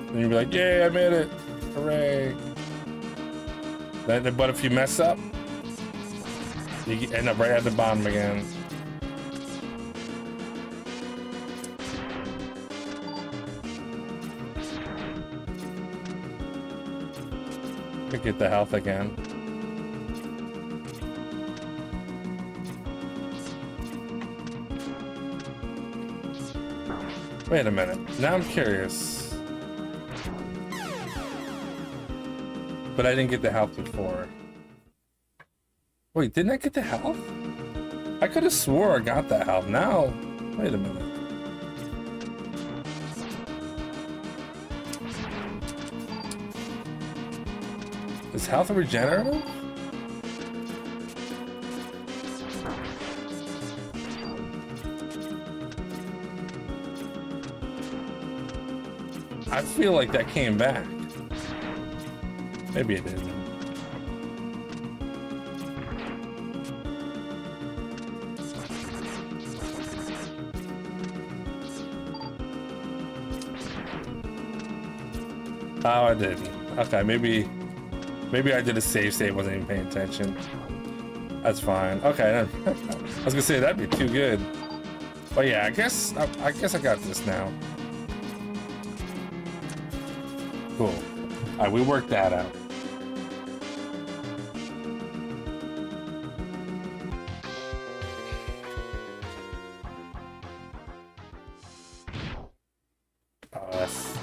Then you'll be like, yay, I made it. Hooray. But if you mess up, you end up right at the bottom again. Could get the health again. Wait a minute. Now I'm curious. But I didn't get the health before. Wait, didn't I get the health? I could have swore I got the health. Now, wait a minute. Is health regenerative? I feel like that came back. Maybe it didn't. Oh, I didn't. Okay, maybe I did a save, wasn't even paying attention. That's fine. Okay, I was gonna say that'd be too good. But yeah, I guess I got this now. Cool. All right, we worked that out. Oh, that's...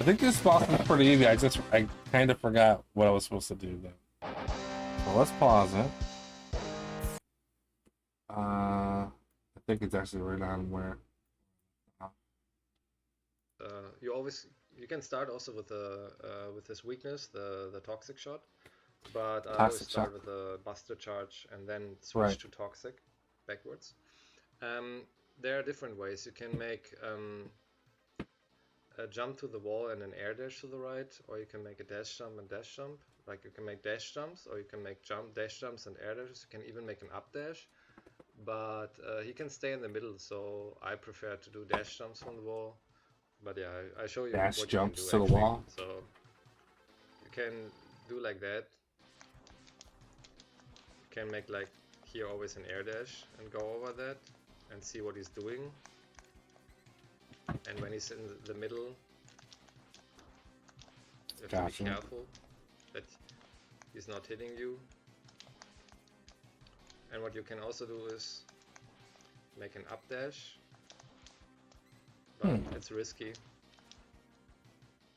I think this boss is pretty easy. I kind of forgot what I was supposed to do though. So let's pause it. I think it's actually right on where. You can start also with this weakness, the toxic shot, but I always start with the buster charge and then switch to toxic backwards. There are different ways. You can make a jump to the wall and an air dash to the right, or you can make a dash jump and dash jump. Like you can make dash jumps, or you can make dash jumps and air dashes. You can even make an up dash, but he can stay in the middle. So I prefer to do dash jumps from the wall. But yeah, I show you dash what jumps you can do, to the wall. So you can do like that. You can make like here always an air dash and go over that and see what he's doing. And when he's in the middle, you have to be careful that he's not hitting you. And what you can also do is make an up dash, but it's risky.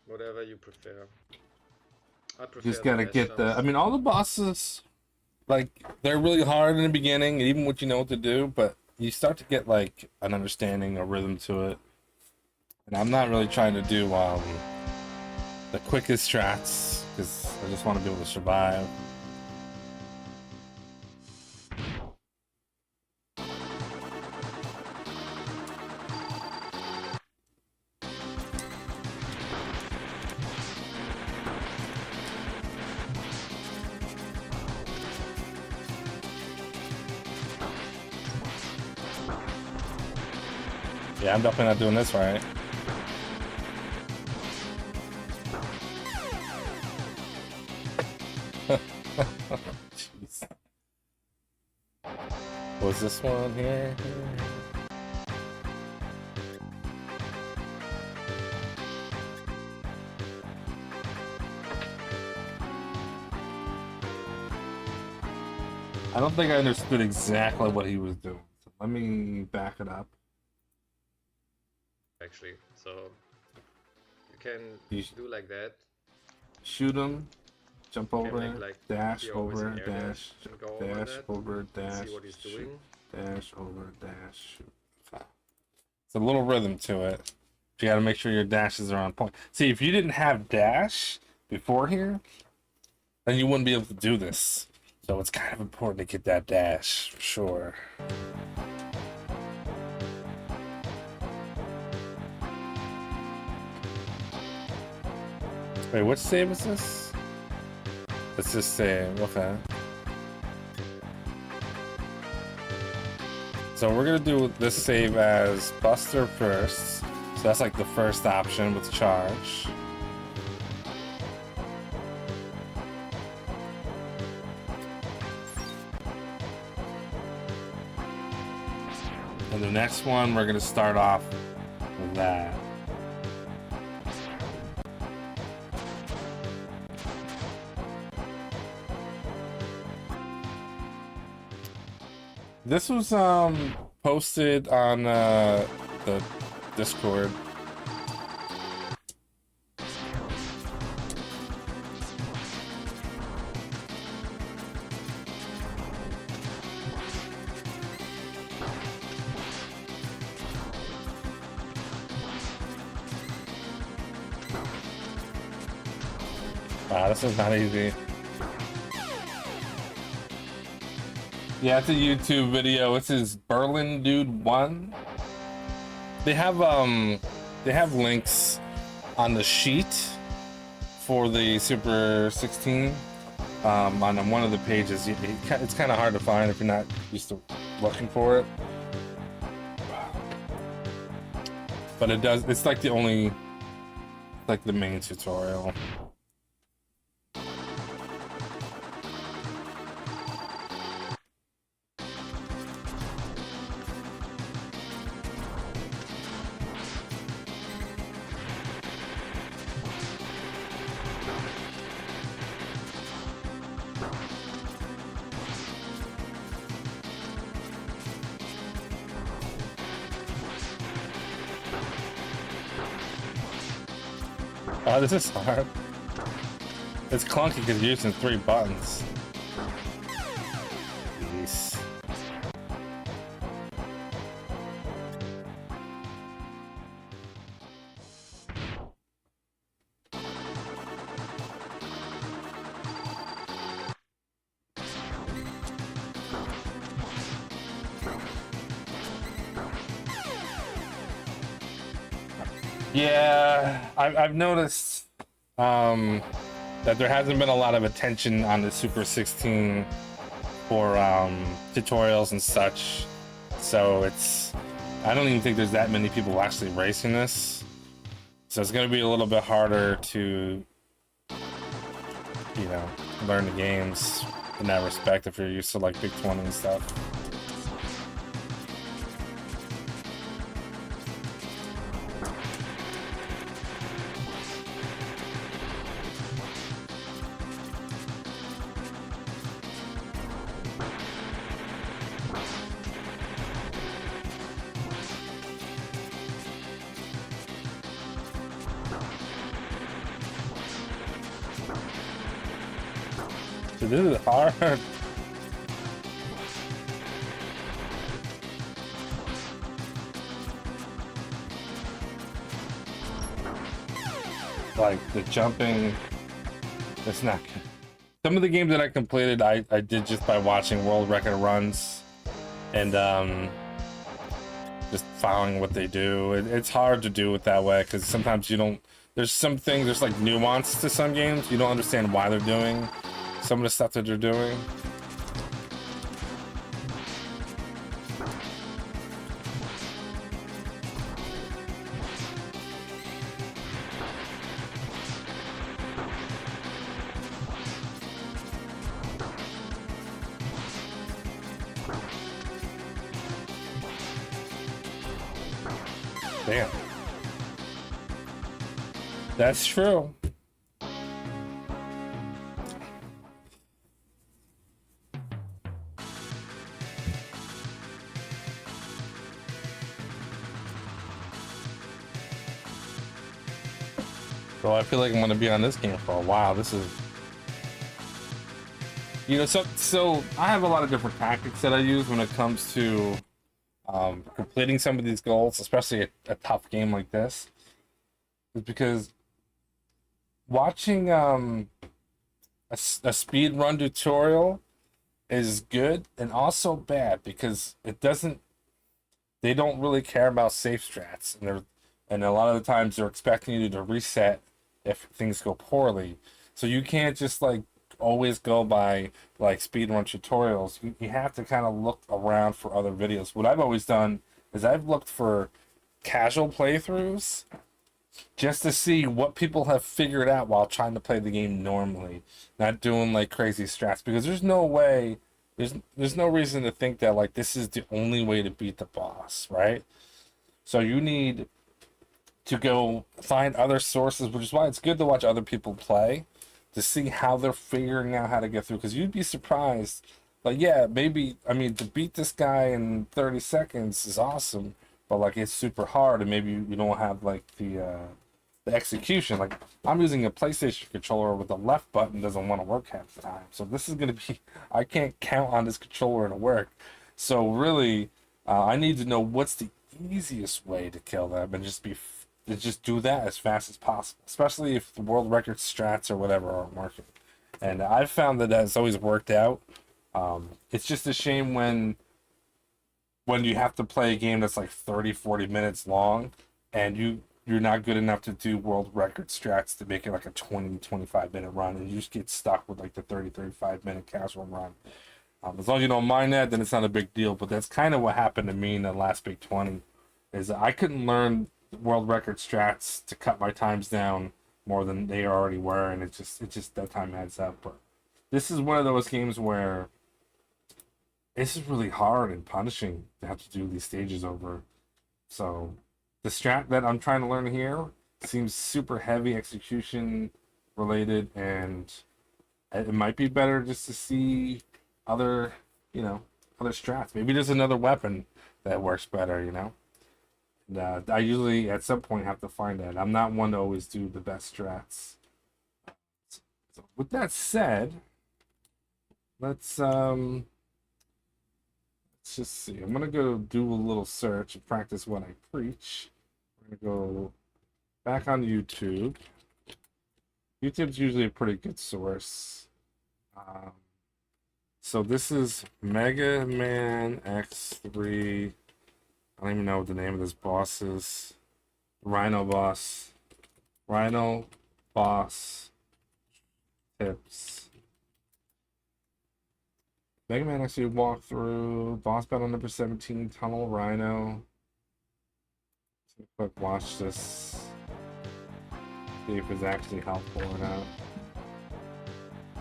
Whatever you prefer. I prefer Just gotta dash get the. jumps. I mean, all the bosses, like, they're really hard in the beginning, even when you know what to do. But you start to get like an understanding, a rhythm to it. And I'm not really trying to do the quickest strats because I just want to be able to survive. Yeah, I'm definitely not doing this right. Jeez. Was this one here? I don't think I understood exactly what he was doing. So let me back it up. Actually, so you can do like that. Shoot him, jump over, make, like, dash here always over, an air dash, and go over dash that over, dash, see what he's shoot, doing. dash over, dash, shoot. It's a little rhythm to it. You got to make sure your dashes are on point. See, if you didn't have dash before here, then you wouldn't be able to do this. So it's kind of important to get that dash, for sure. Wait, which save is this? It's this save, okay. So we're gonna do this save as Buster first. So that's like the first option with charge. And the next one, we're gonna start off with that. This was posted on the Discord. Wow, this is not easy. Yeah, it's a YouTube video. This is Berlin Dude 1. They have links on the sheet for the Super 16 on one of the pages. It's kind of hard to find if you're not used to looking for it. But it does. It's like the main tutorial. Oh, this is hard. It's clunky because you're using 3 buttons. Jeez. Yeah, I've noticed that there hasn't been a lot of attention on the Super 16 for tutorials and such. So I don't even think there's that many people actually racing this. So it's going to be a little bit harder to, learn the games in that respect if you're used to like Big 20 and stuff. This is hard. Like the jumping, it's not good. Some of the games that I completed, I did just by watching world record runs and just following what they do. It's hard to do it that way because sometimes you don't. There's some things. There's like nuance to some games. You don't understand why they're doing some of the stuff that they're doing. Damn. That's true. So I feel like I'm gonna be on this game for a while. This is, you know, so I have a lot of different tactics that I use when it comes to completing some of these goals, especially a tough game like this, is because watching a speed run tutorial is good and also bad because they don't really care about safe strats, and a lot of the times they're expecting you to reset if things go poorly. So you can't just like always go by like speedrun tutorials. You have to kind of look around for other videos. What I've always done is I've looked for casual playthroughs just to see what people have figured out while trying to play the game normally, not doing like crazy strats, because there's no way, there's no reason to think that like this is the only way to beat the boss, right? So you need to go find other sources, which is why it's good to watch other people play to see how they're figuring out how to get through, because you'd be surprised. Like, yeah, maybe, I mean, to beat this guy in 30 seconds is awesome, but like it's super hard, and maybe you don't have like the execution. Like, I'm using a PlayStation controller with the left button doesn't want to work half the time, so this is going to be, I can't count on this controller to work. So really, I need to know what's the easiest way to kill them and just do that as fast as possible, especially if the world record strats or whatever aren't working. And I've found that that's always worked out. It's just a shame when you have to play a game that's like 30-40 minutes long and you're not good enough to do world record strats to make it like a 20-25 minute run, and you just get stuck with like the 30-35 minute casual run. As long as you don't mind that, then it's not a big deal. But that's kind of what happened to me in the last Big 20, is I couldn't learn world record strats to cut my times down more than they already were, and it just that time adds up. But this is one of those games where this is really hard and punishing to have to do these stages over. So the strat that I'm trying to learn here seems super heavy execution related, and it might be better just to see other strats. Maybe there's another weapon that works better, And I usually at some point have to find that. I'm not one to always do the best strats. So with that said, let's just see. I'm gonna go do a little search and practice what I preach. We're gonna go back on YouTube. YouTube's usually a pretty good source. So this is Mega Man X3. I don't even know what the name of this boss is. Rhino boss. Rhino boss tips. Mega Man X3 walkthrough. Boss battle number 17. Tunnel Rhino. Let's quick watch this. See if it's actually helpful or not.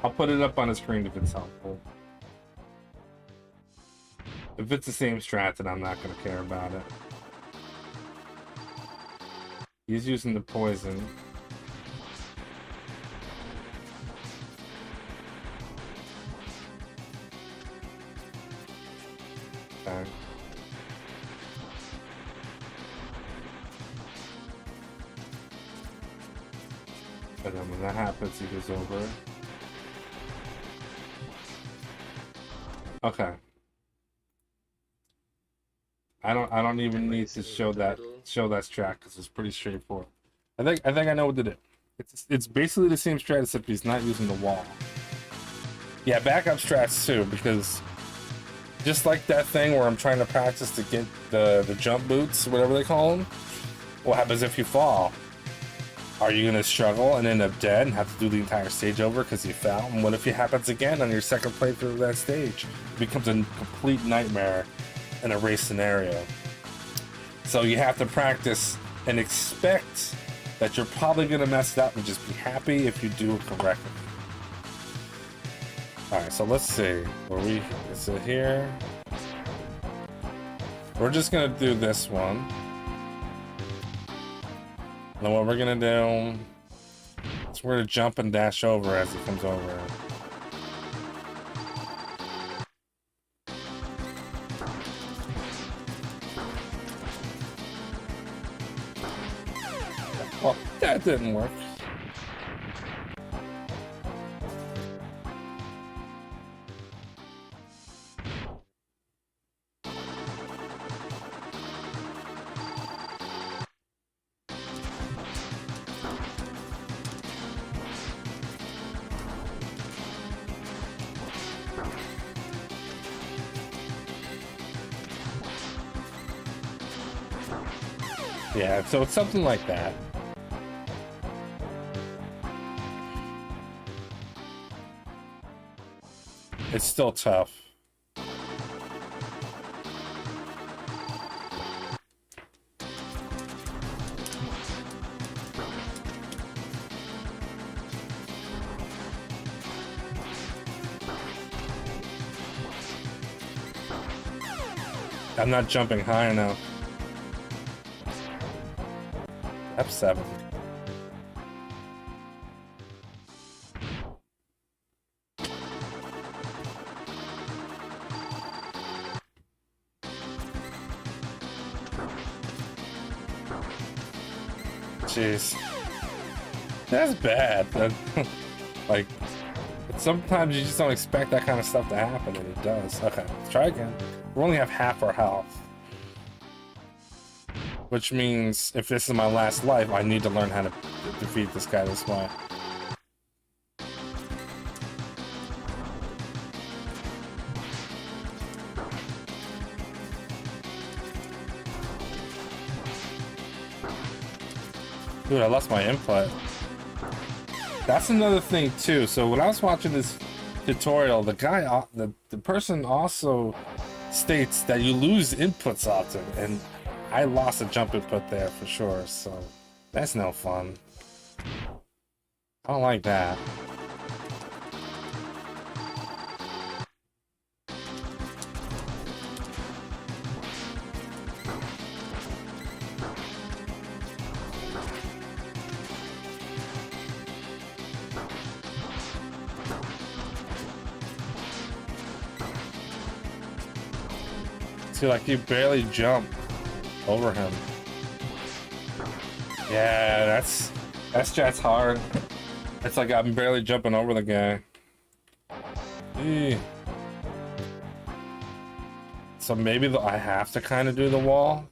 I'll put it up on the screen if it's helpful. If it's the same strat, then I'm not going to care about it. He's using the poison. Okay. And then when that happens, he goes over. Okay. I don't even need to show that strat because it's pretty straightforward. I think I know what to do. It's basically the same strat except he's not using the wall. Yeah, backup strats too, because just like that thing where I'm trying to practice to get the jump boots, whatever they call them. What happens if you fall? Are you gonna struggle and end up dead and have to do the entire stage over because you fell? And what if it happens again on your second playthrough of that stage? It becomes a complete nightmare in a race scenario. So you have to practice and expect that you're probably gonna mess it up and just be happy if you do it correctly. Alright, so let's see. Is it here? We're just gonna do this one. And then what we're gonna do is we're gonna jump and dash over as he comes over. Well, that didn't work. Yeah, so it's something like that. It's still tough. I'm not jumping high enough. F7. Jeez. That's bad. Like, sometimes you just don't expect that kind of stuff to happen, and it does. Okay, let's try again. We only have half our health. Which means, if this is my last life, I need to learn how to defeat this guy this way. Dude, I lost my input. That's another thing too. So when I was watching this tutorial, the guy, the person also states that you lose inputs often, and I lost a jump input there for sure, so that's no fun. I don't like that. See, like, you barely jump over him. Yeah, that strat's hard. It's like I'm barely jumping over the guy. Eee. So maybe I have to kind of do the wall.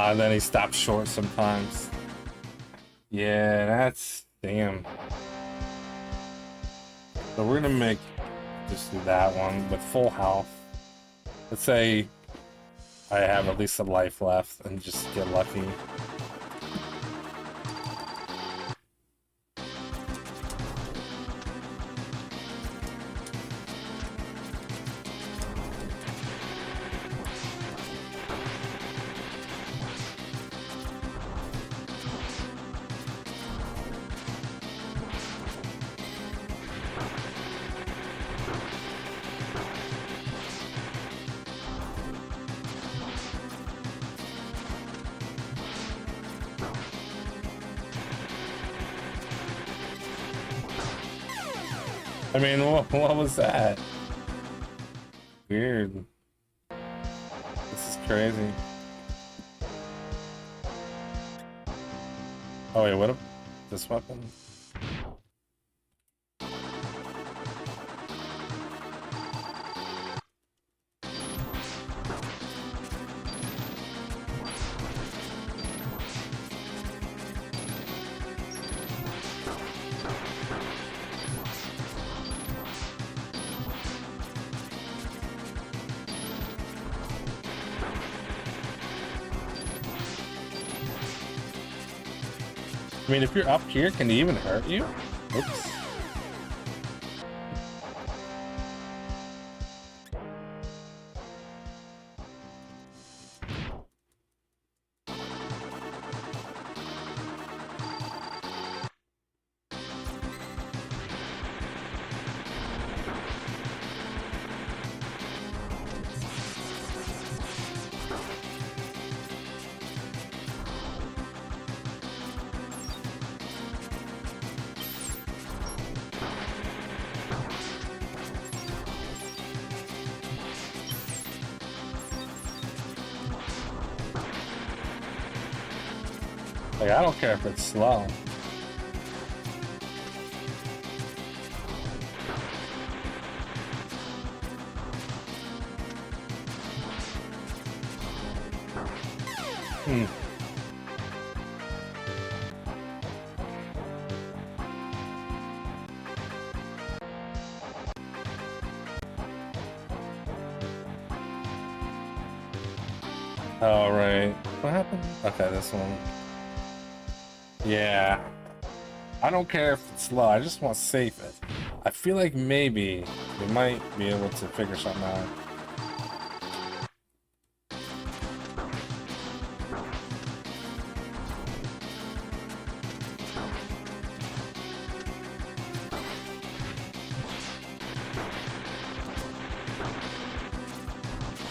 And then he stops short sometimes. Yeah, that's damn. So we're gonna just do that one with full health. Let's say I have at least a life left and just get lucky. I mean, what was that? Weird. This is crazy. Oh wait, what if this weapon? I mean, if you're up here, can he even hurt you? Oops. Like, I don't care if it's slow. Oh, right. What happened? Okay, this one. Yeah. I don't care if it's slow, I just want to save it. I feel like maybe we might be able to figure something out.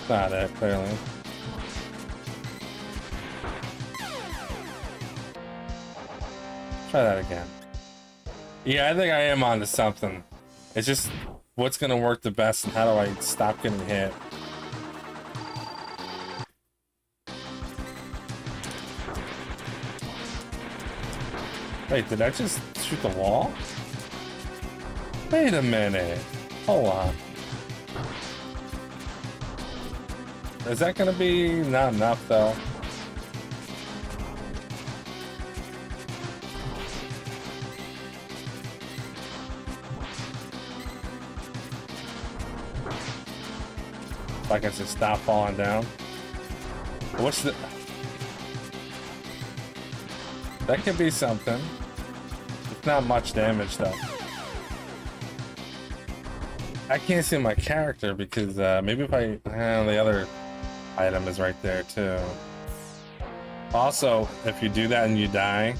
Not it, clearly. Try that again. Yeah, I think I am onto something. It's just what's gonna work the best and how do I stop getting hit. Wait, did I just shoot the wall? Wait a minute. Hold on. Is that gonna be not enough though? If I can just stop falling down. What's the... That could be something. It's not much damage though. I can't see my character because maybe if I... the other item is right there too. Also, if you do that and you die,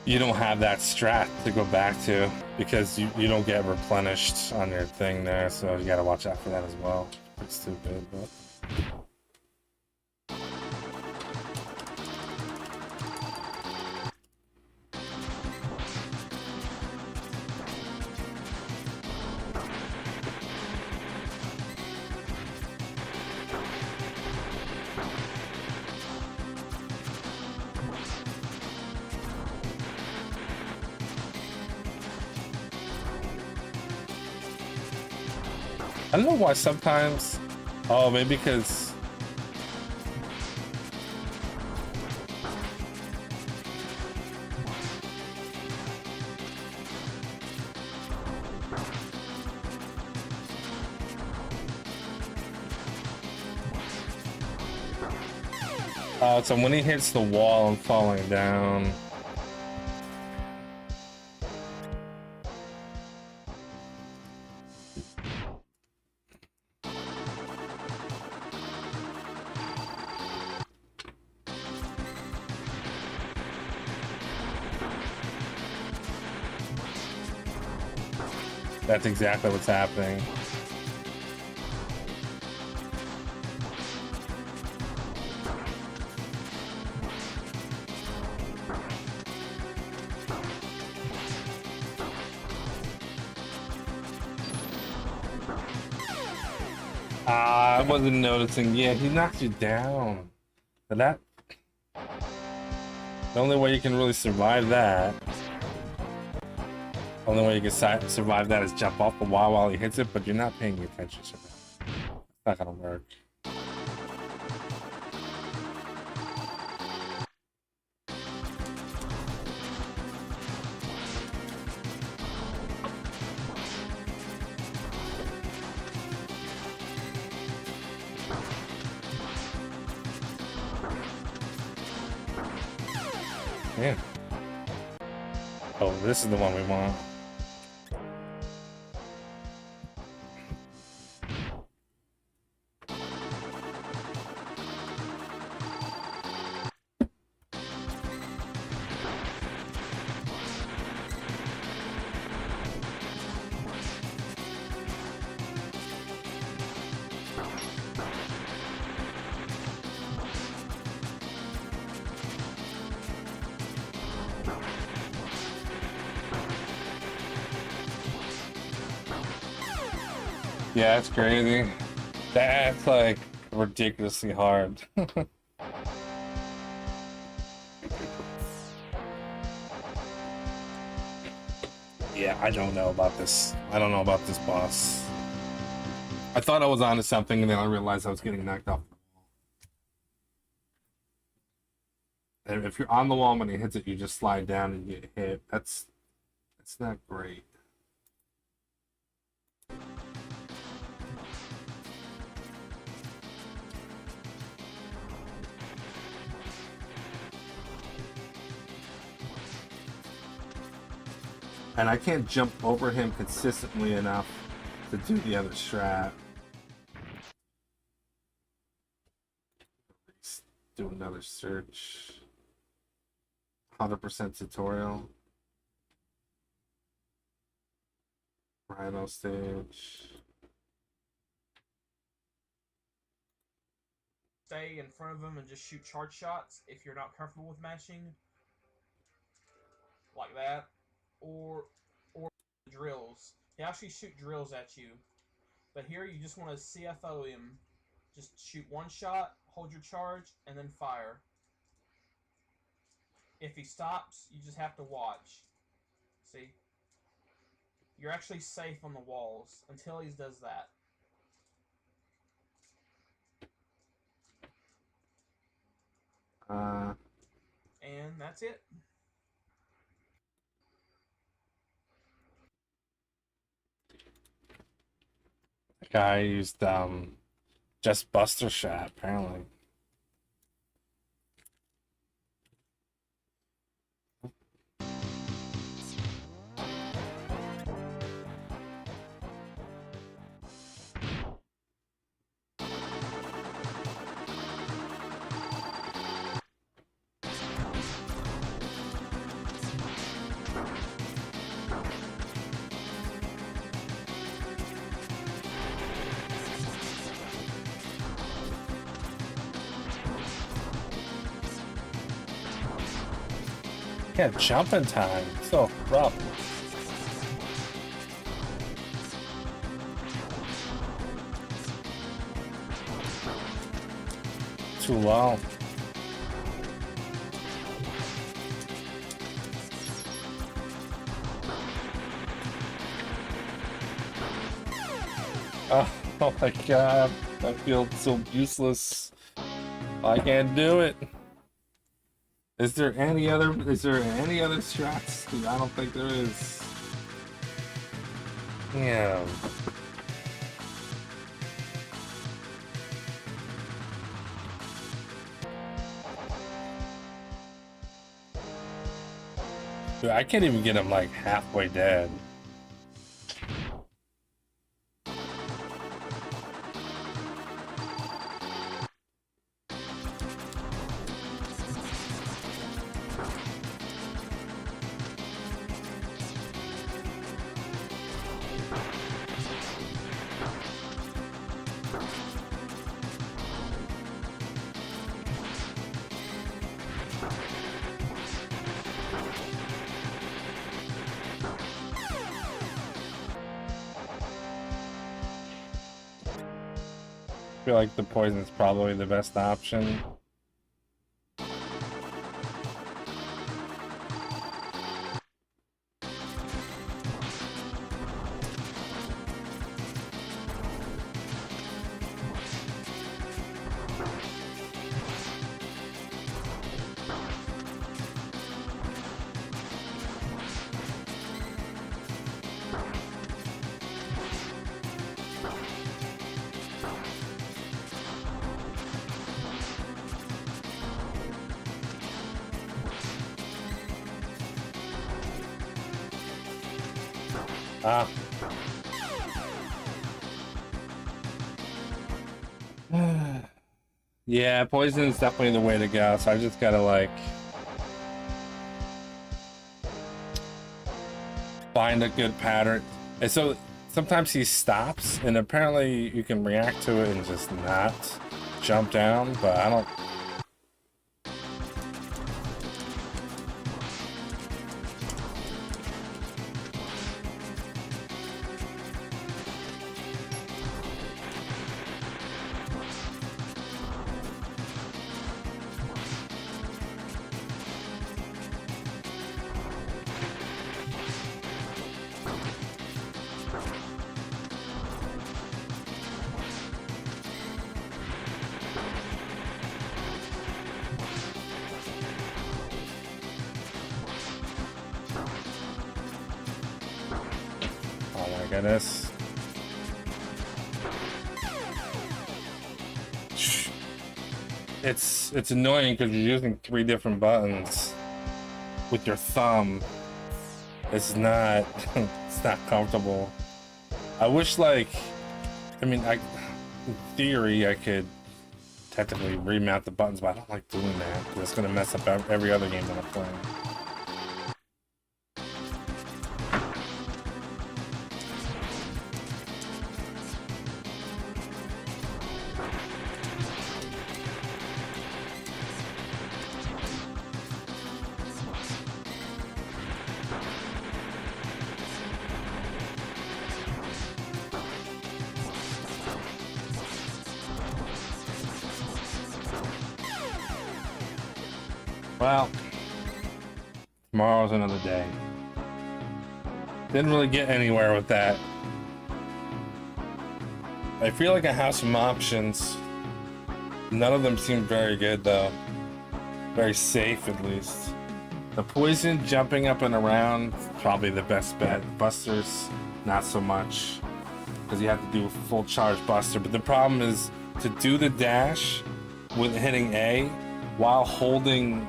you don't have that strat to go back to because you don't get replenished on your thing there, so you gotta watch out for that as well. It's stupid, but... I don't know why sometimes... Oh, maybe because... Oh, so when he hits the wall and falling down... That's exactly what's happening. I wasn't noticing. Yeah, he knocks you down. But that... The only way you can really survive that... The only way you can survive that is jump off the wall while he hits it, but you're not paying attention to that. It's not gonna work. Yeah. Oh, this is the one we want. Yeah, it's crazy. That's like ridiculously hard. Yeah, I don't know about this. I don't know about this boss. I thought I was onto something and then I realized I was getting knocked off the wall. And if you're on the wall when he hits it, you just slide down and get hit. That's not great. And I can't jump over him consistently enough to do the other strat. Let's do another search. 100% tutorial. Rhino stage. Stay in front of him and just shoot charge shots if you're not comfortable with mashing. Like that. Or drills. He actually shoot drills at you. But here you just want to CFO him. Just shoot one shot, hold your charge, and then fire. If he stops, you just have to watch. See? You're actually safe on the walls until he does that. And that's it. The guy used just Buster shot apparently. Yeah, jumping time. So rough. Too low. Oh my god. I feel so useless. I can't do it. Is there any other strats? Dude, I don't think there is. Yeah. Dude, I can't even get him like halfway dead. feel like the poison's probably the best option. Ah. Yeah, poison is definitely the way to go, so I just gotta like find a good pattern. And so sometimes he stops, and apparently you can react to it and just not jump down, but I don't. Oh my goodness. It's annoying because you're using 3 different buttons with your thumb. It's not it's not comfortable. I wish, like, I mean, in theory I could technically remount the buttons, but I don't like doing that because it's gonna mess up every other game that I'm playing. Well, tomorrow's another day. Didn't really get anywhere with that. I feel like I have some options. None of them seem very good though. Very safe at least. The poison jumping up and around, probably the best bet. Busters, not so much. Because you have to do a full charge buster. But the problem is to do the dash with hitting A while holding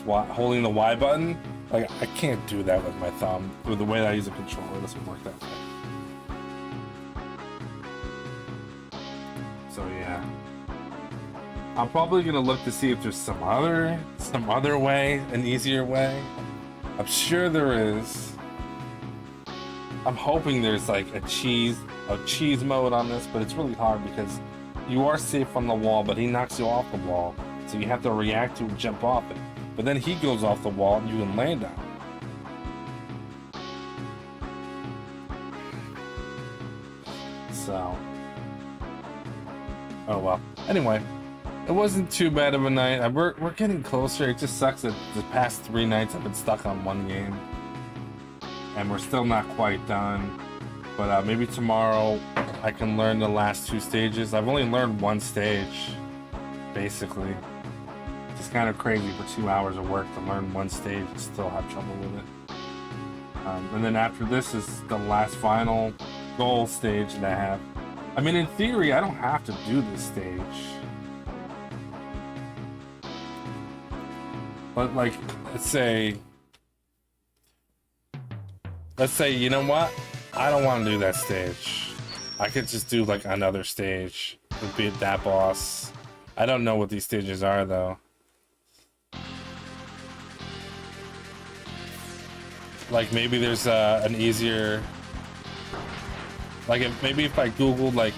holding the Y button. Like, I can't do that with my thumb. With the way that I use a controller, it doesn't work that way. So yeah, I'm probably gonna look to see if there's some other way, an easier way. I'm sure there is. I'm hoping there's like a cheese mode on this, but it's really hard because you are safe on the wall, but he knocks you off the wall, so you have to react to and jump off it. But then he goes off the wall and you can land on it. So, oh well. Anyway, it wasn't too bad of a night. We're getting closer. It just sucks that the past 3 nights I've been stuck on one game, and we're still not quite done. But maybe tomorrow I can learn the last 2 stages. I've only learned 1 stage, basically. It's kind of crazy for 2 hours of work to learn 1 stage and still have trouble with it. And then after this is the last final goal stage that I have. I mean, in theory, I don't have to do this stage. But like, let's say, you know what? I don't want to do that stage. I could just do like another stage and beat that boss. I don't know what these stages are though. Like maybe there's an easier, like maybe if I googled like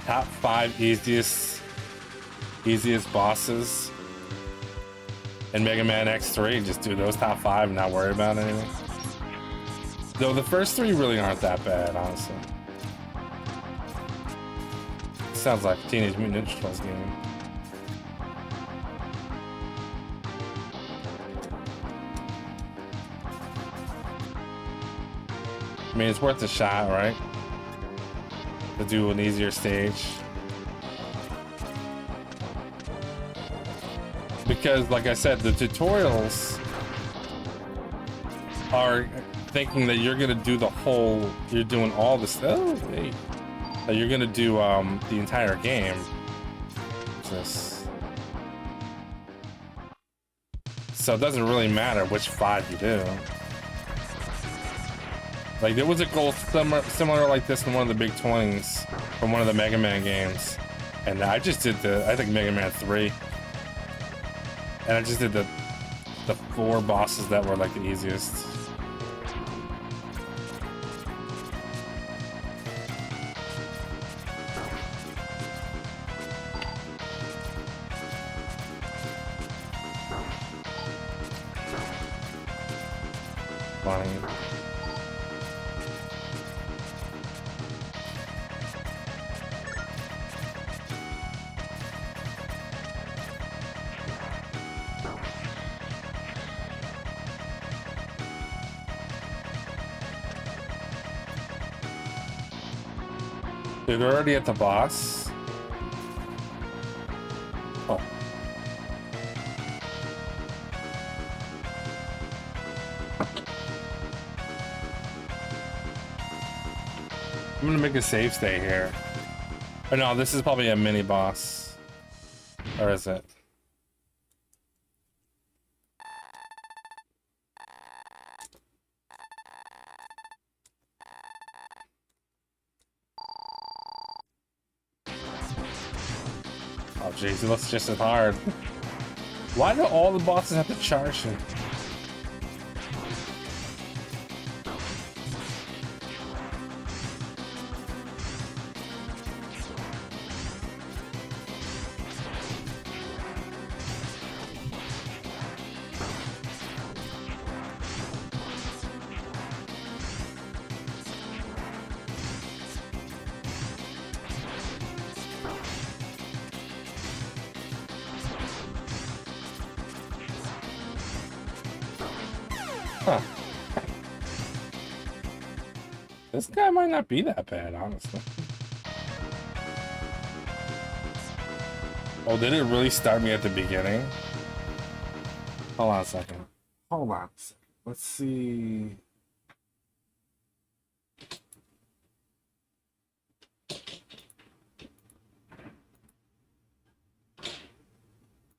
top 5 easiest bosses in Mega Man X3, just do those top 5 and not worry about anything. Though the first 3 really aren't that bad, honestly. sounds like a Teenage Mutant Ninja Turtles game. I mean, it's worth a shot, right? To do an easier stage. Because, like I said, the tutorials are thinking that you're gonna do the whole, you're doing all this, oh, wait. That you're gonna do the entire game. What's this? So it doesn't really matter which 5 you do. Like, there was a goal similar like this in one of the big 20s from one of the Mega Man games. And I just did I think Mega Man 3. And I just did the 4 bosses that were like the easiest. Funny. Dude, we're already at the boss. Oh. I'm gonna make a save stay here. Oh no, this is probably a mini boss. Or is it? Oh jeez, it looks just as hard. Why do all the bosses have to charge him? Huh. This guy might not be that bad, honestly. Oh, did it really start me at the beginning? Hold on a second. Hold on. Let's see.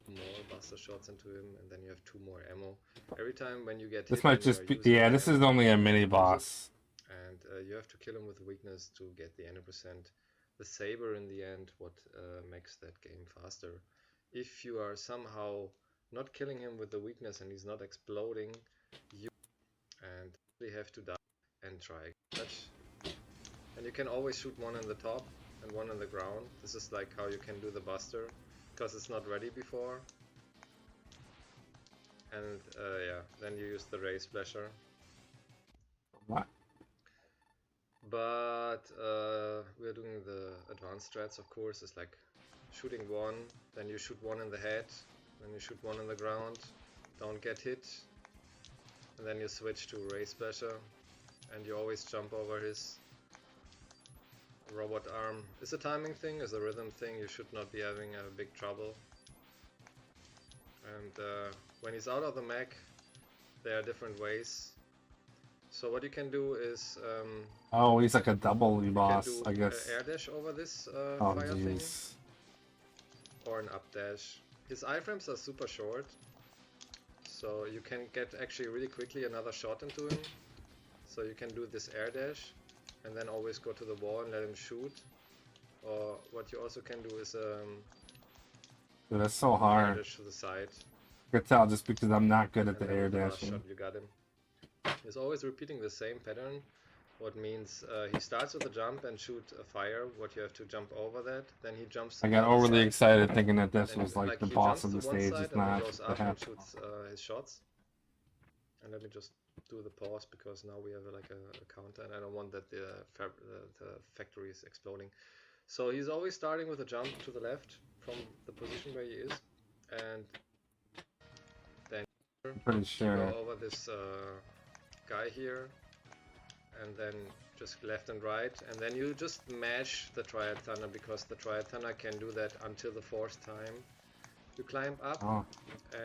More buster shots into him, and then you have 2 more ammo. Every time when you get This hit, might when you just are be. using Yeah, the this ammo, is only a mini boss. and you have to kill him with weakness to get the 100%. The saber in the end, what makes that game faster. If you are somehow not killing him with the weakness and he's not exploding, you have to die and try. And you can always shoot one in the top and one in the ground. This is like how you can do the buster, because it's not ready before. And yeah, then you use the ray splasher. What? But we're doing the advanced strats, of course. It's like shooting one, then you shoot one in the head, then you shoot one in the ground, don't get hit, and then you switch to ray splasher, and you always jump over his robot arm. It's a timing thing, it's a rhythm thing. You should not be having a big trouble. And when he's out of the mech, there are different ways. So what you can do is Oh, he's like a double you boss, can do I guess. air dash over this Oh, fire thing, jeez. or an up dash. His iframes are super short, so you can get actually really quickly another shot into him. So you can do this air dash, and then always go to the wall and let him shoot. Or what you also can do is Dude, that's so air hard. dash to the side. I could tell just because I'm not good at And the then air with the last dashing. shot you got him. He's always repeating the same pattern, what means he starts with a jump and shoot a fire, what you have to jump over that, then he jumps I to got the other overly side, excited thinking that this and was like the he boss jumps of the to one stage. side It's and then not. goes The up and half. shoots his shots. And let me just do the pause, because now we have like a counter, and I don't want that the factory is exploding. So he's always starting with a jump to the left from the position where he is, and then Pretty you sure. go over this guy here, and then just left and right, and then you just mash the Triad Thunder, because the Triad Thunder can do that until the 4th time. You climb up, Oh,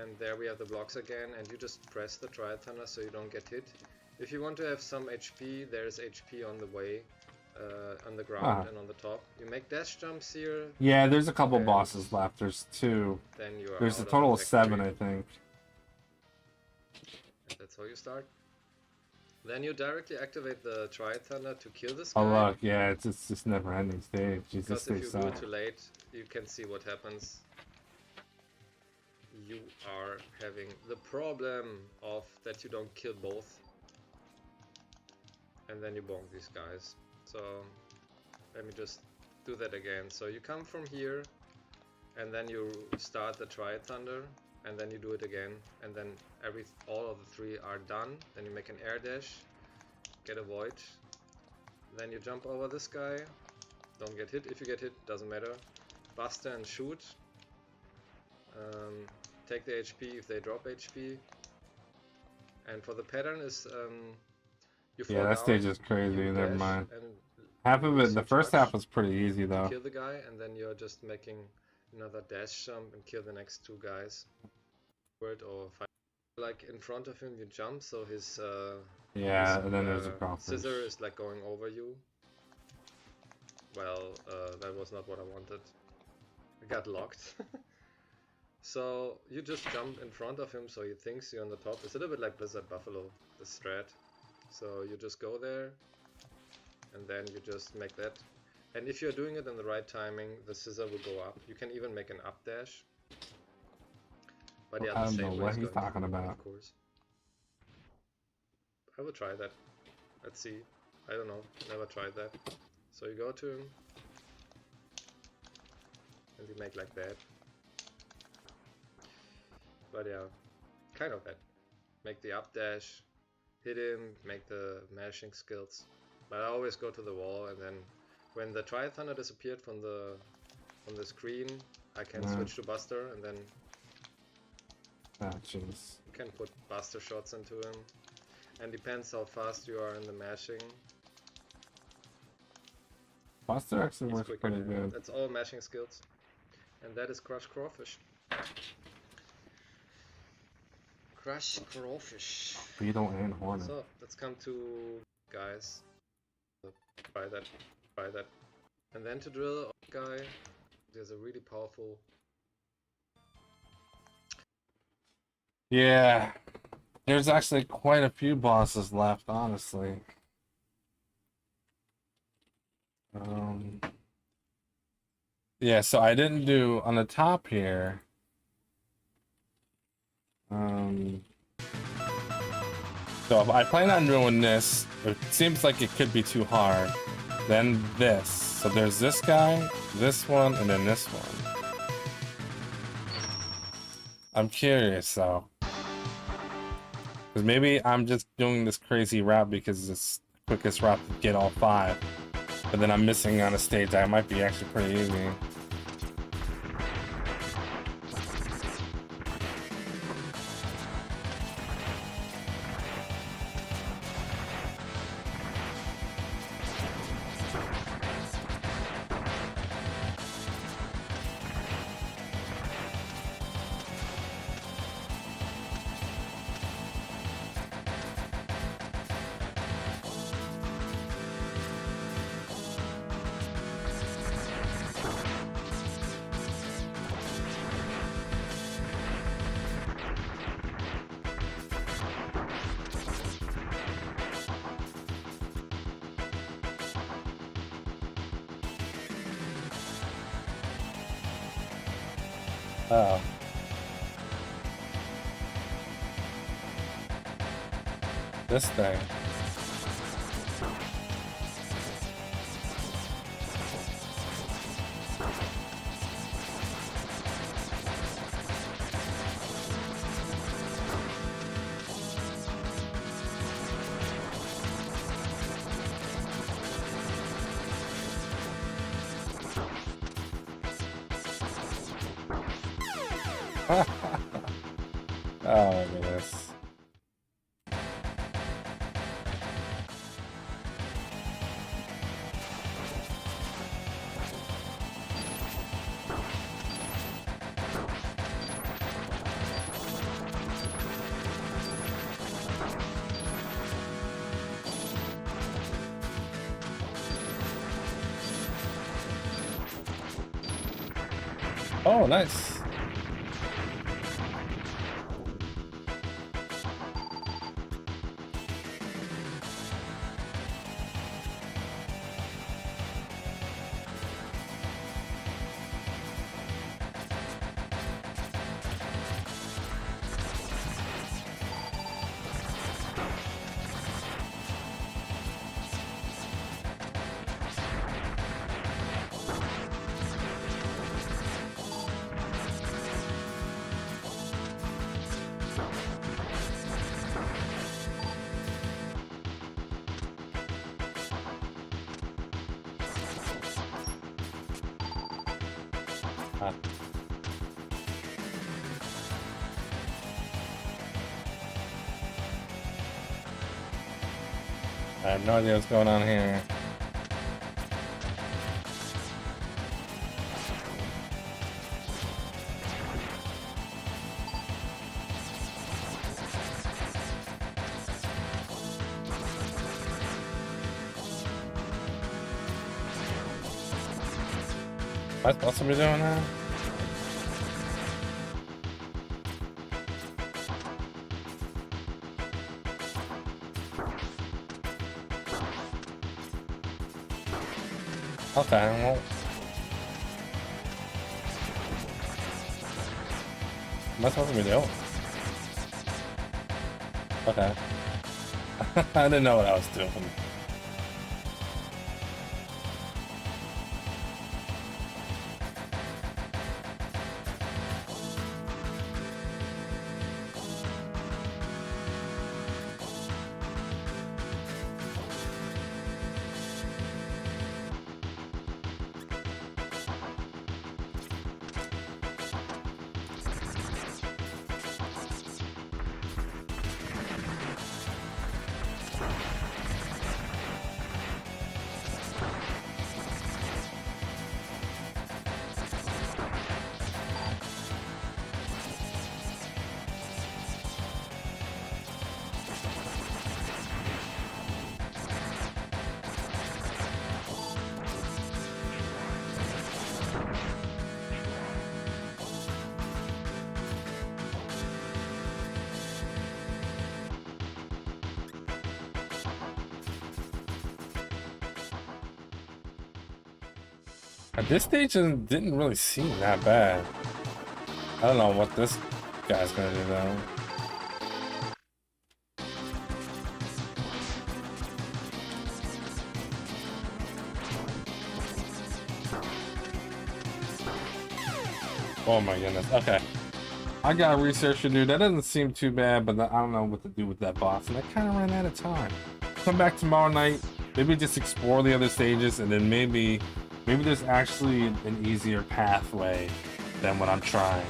and there we have the blocks again, and you just press the Triad Thunder so you don't get hit. If you want to have some HP, there's HP on the way, on the ground and on the top. You make dash jumps here, yeah, there's a couple And- bosses left. There's 2. then you are There's a out total of of the 7, factory, I think. and that's how you start. Then you directly activate the Triad Thunder to kill this guy. Oh look, yeah, it's just never-ending stage. Jesus, Because if you they do it suck. too late, you can see what happens. You are having the problem of that you don't kill both, and then you bonk these guys. So let me just do that again. So you come from here, and then you start the Triad Thunder, and then you do it again, and then all of the 3 are done. Then you make an air dash, get a void, then you jump over this guy, don't get hit. If you get hit, doesn't matter. Buster and shoot. Take the HP if they drop HP. And for the pattern is you fall Yeah, that down, stage is crazy. you Never dash, mind. and Half of release it, the your first charge, half was pretty easy though. kill the guy, and then you're just making another dash jump and kill the next 2 guys. Or fight. Like in front of him, you jump, so his Yeah, and then there's a scissor crawfish. is like going over you. Well, that was not what I wanted. It got locked. So you just jump in front of him, so he thinks you're on the top. It's a little bit like Blizzard Buffalo, the strat. So you just go there, and then you just make that. And if you're doing it in the right timing, the scissor will go up. You can even make an up dash. But yeah, I the don't same know way what is he's going to talking happen, about. of course. I will try that. Let's see. I don't know. Never tried that. So you go to him, and you make like that. But yeah, kind of that. Make the up dash, hit him, make the mashing skills. But I always go to the wall, and then when the Triad Thunder disappeared from the screen, I can switch to Buster, and then Ah, jeez. you can put Buster shots into him. And depends how fast you are in the mashing. Buster actually It's works quicker pretty there. good. That's all mashing skills. And that is Crush Crawfish. Crush Crawfish. Beetle and Hornet. So let's come to guys. Try that. Try that. And then to drill a guy. There's a really powerful. Yeah, there's actually quite a few bosses left, honestly. Yeah, so I didn't do on the top here. So if I plan on doing this, it seems like it could be too hard. Then this. So there's this guy, this one, and then this one. I'm curious though. Because maybe I'm just doing this crazy route because it's the quickest route to get all 5. But then I'm missing on a stage that might be actually pretty easy. Oh. This thing. Oh my goodness. Oh, nice. I have no idea what's going on here. Am I supposed to be doing that? Okay, well. Am I supposed to be doing? Okay. I didn't know what I was doing. At this stage, it didn't really seem that bad. I don't know what this guy's gonna do though. Oh my goodness. Okay. I got research to do. That doesn't seem too bad, but I don't know what to do with that boss. And I kind of ran out of time. Come back tomorrow night. Maybe just explore the other stages, and then maybe there's actually an easier pathway than what I'm trying.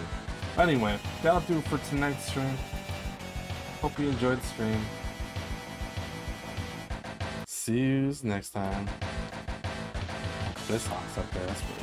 Anyway, that'll do for tonight's stream. Hope you enjoyed the stream. See you next time. This hawk's up there, that's weird.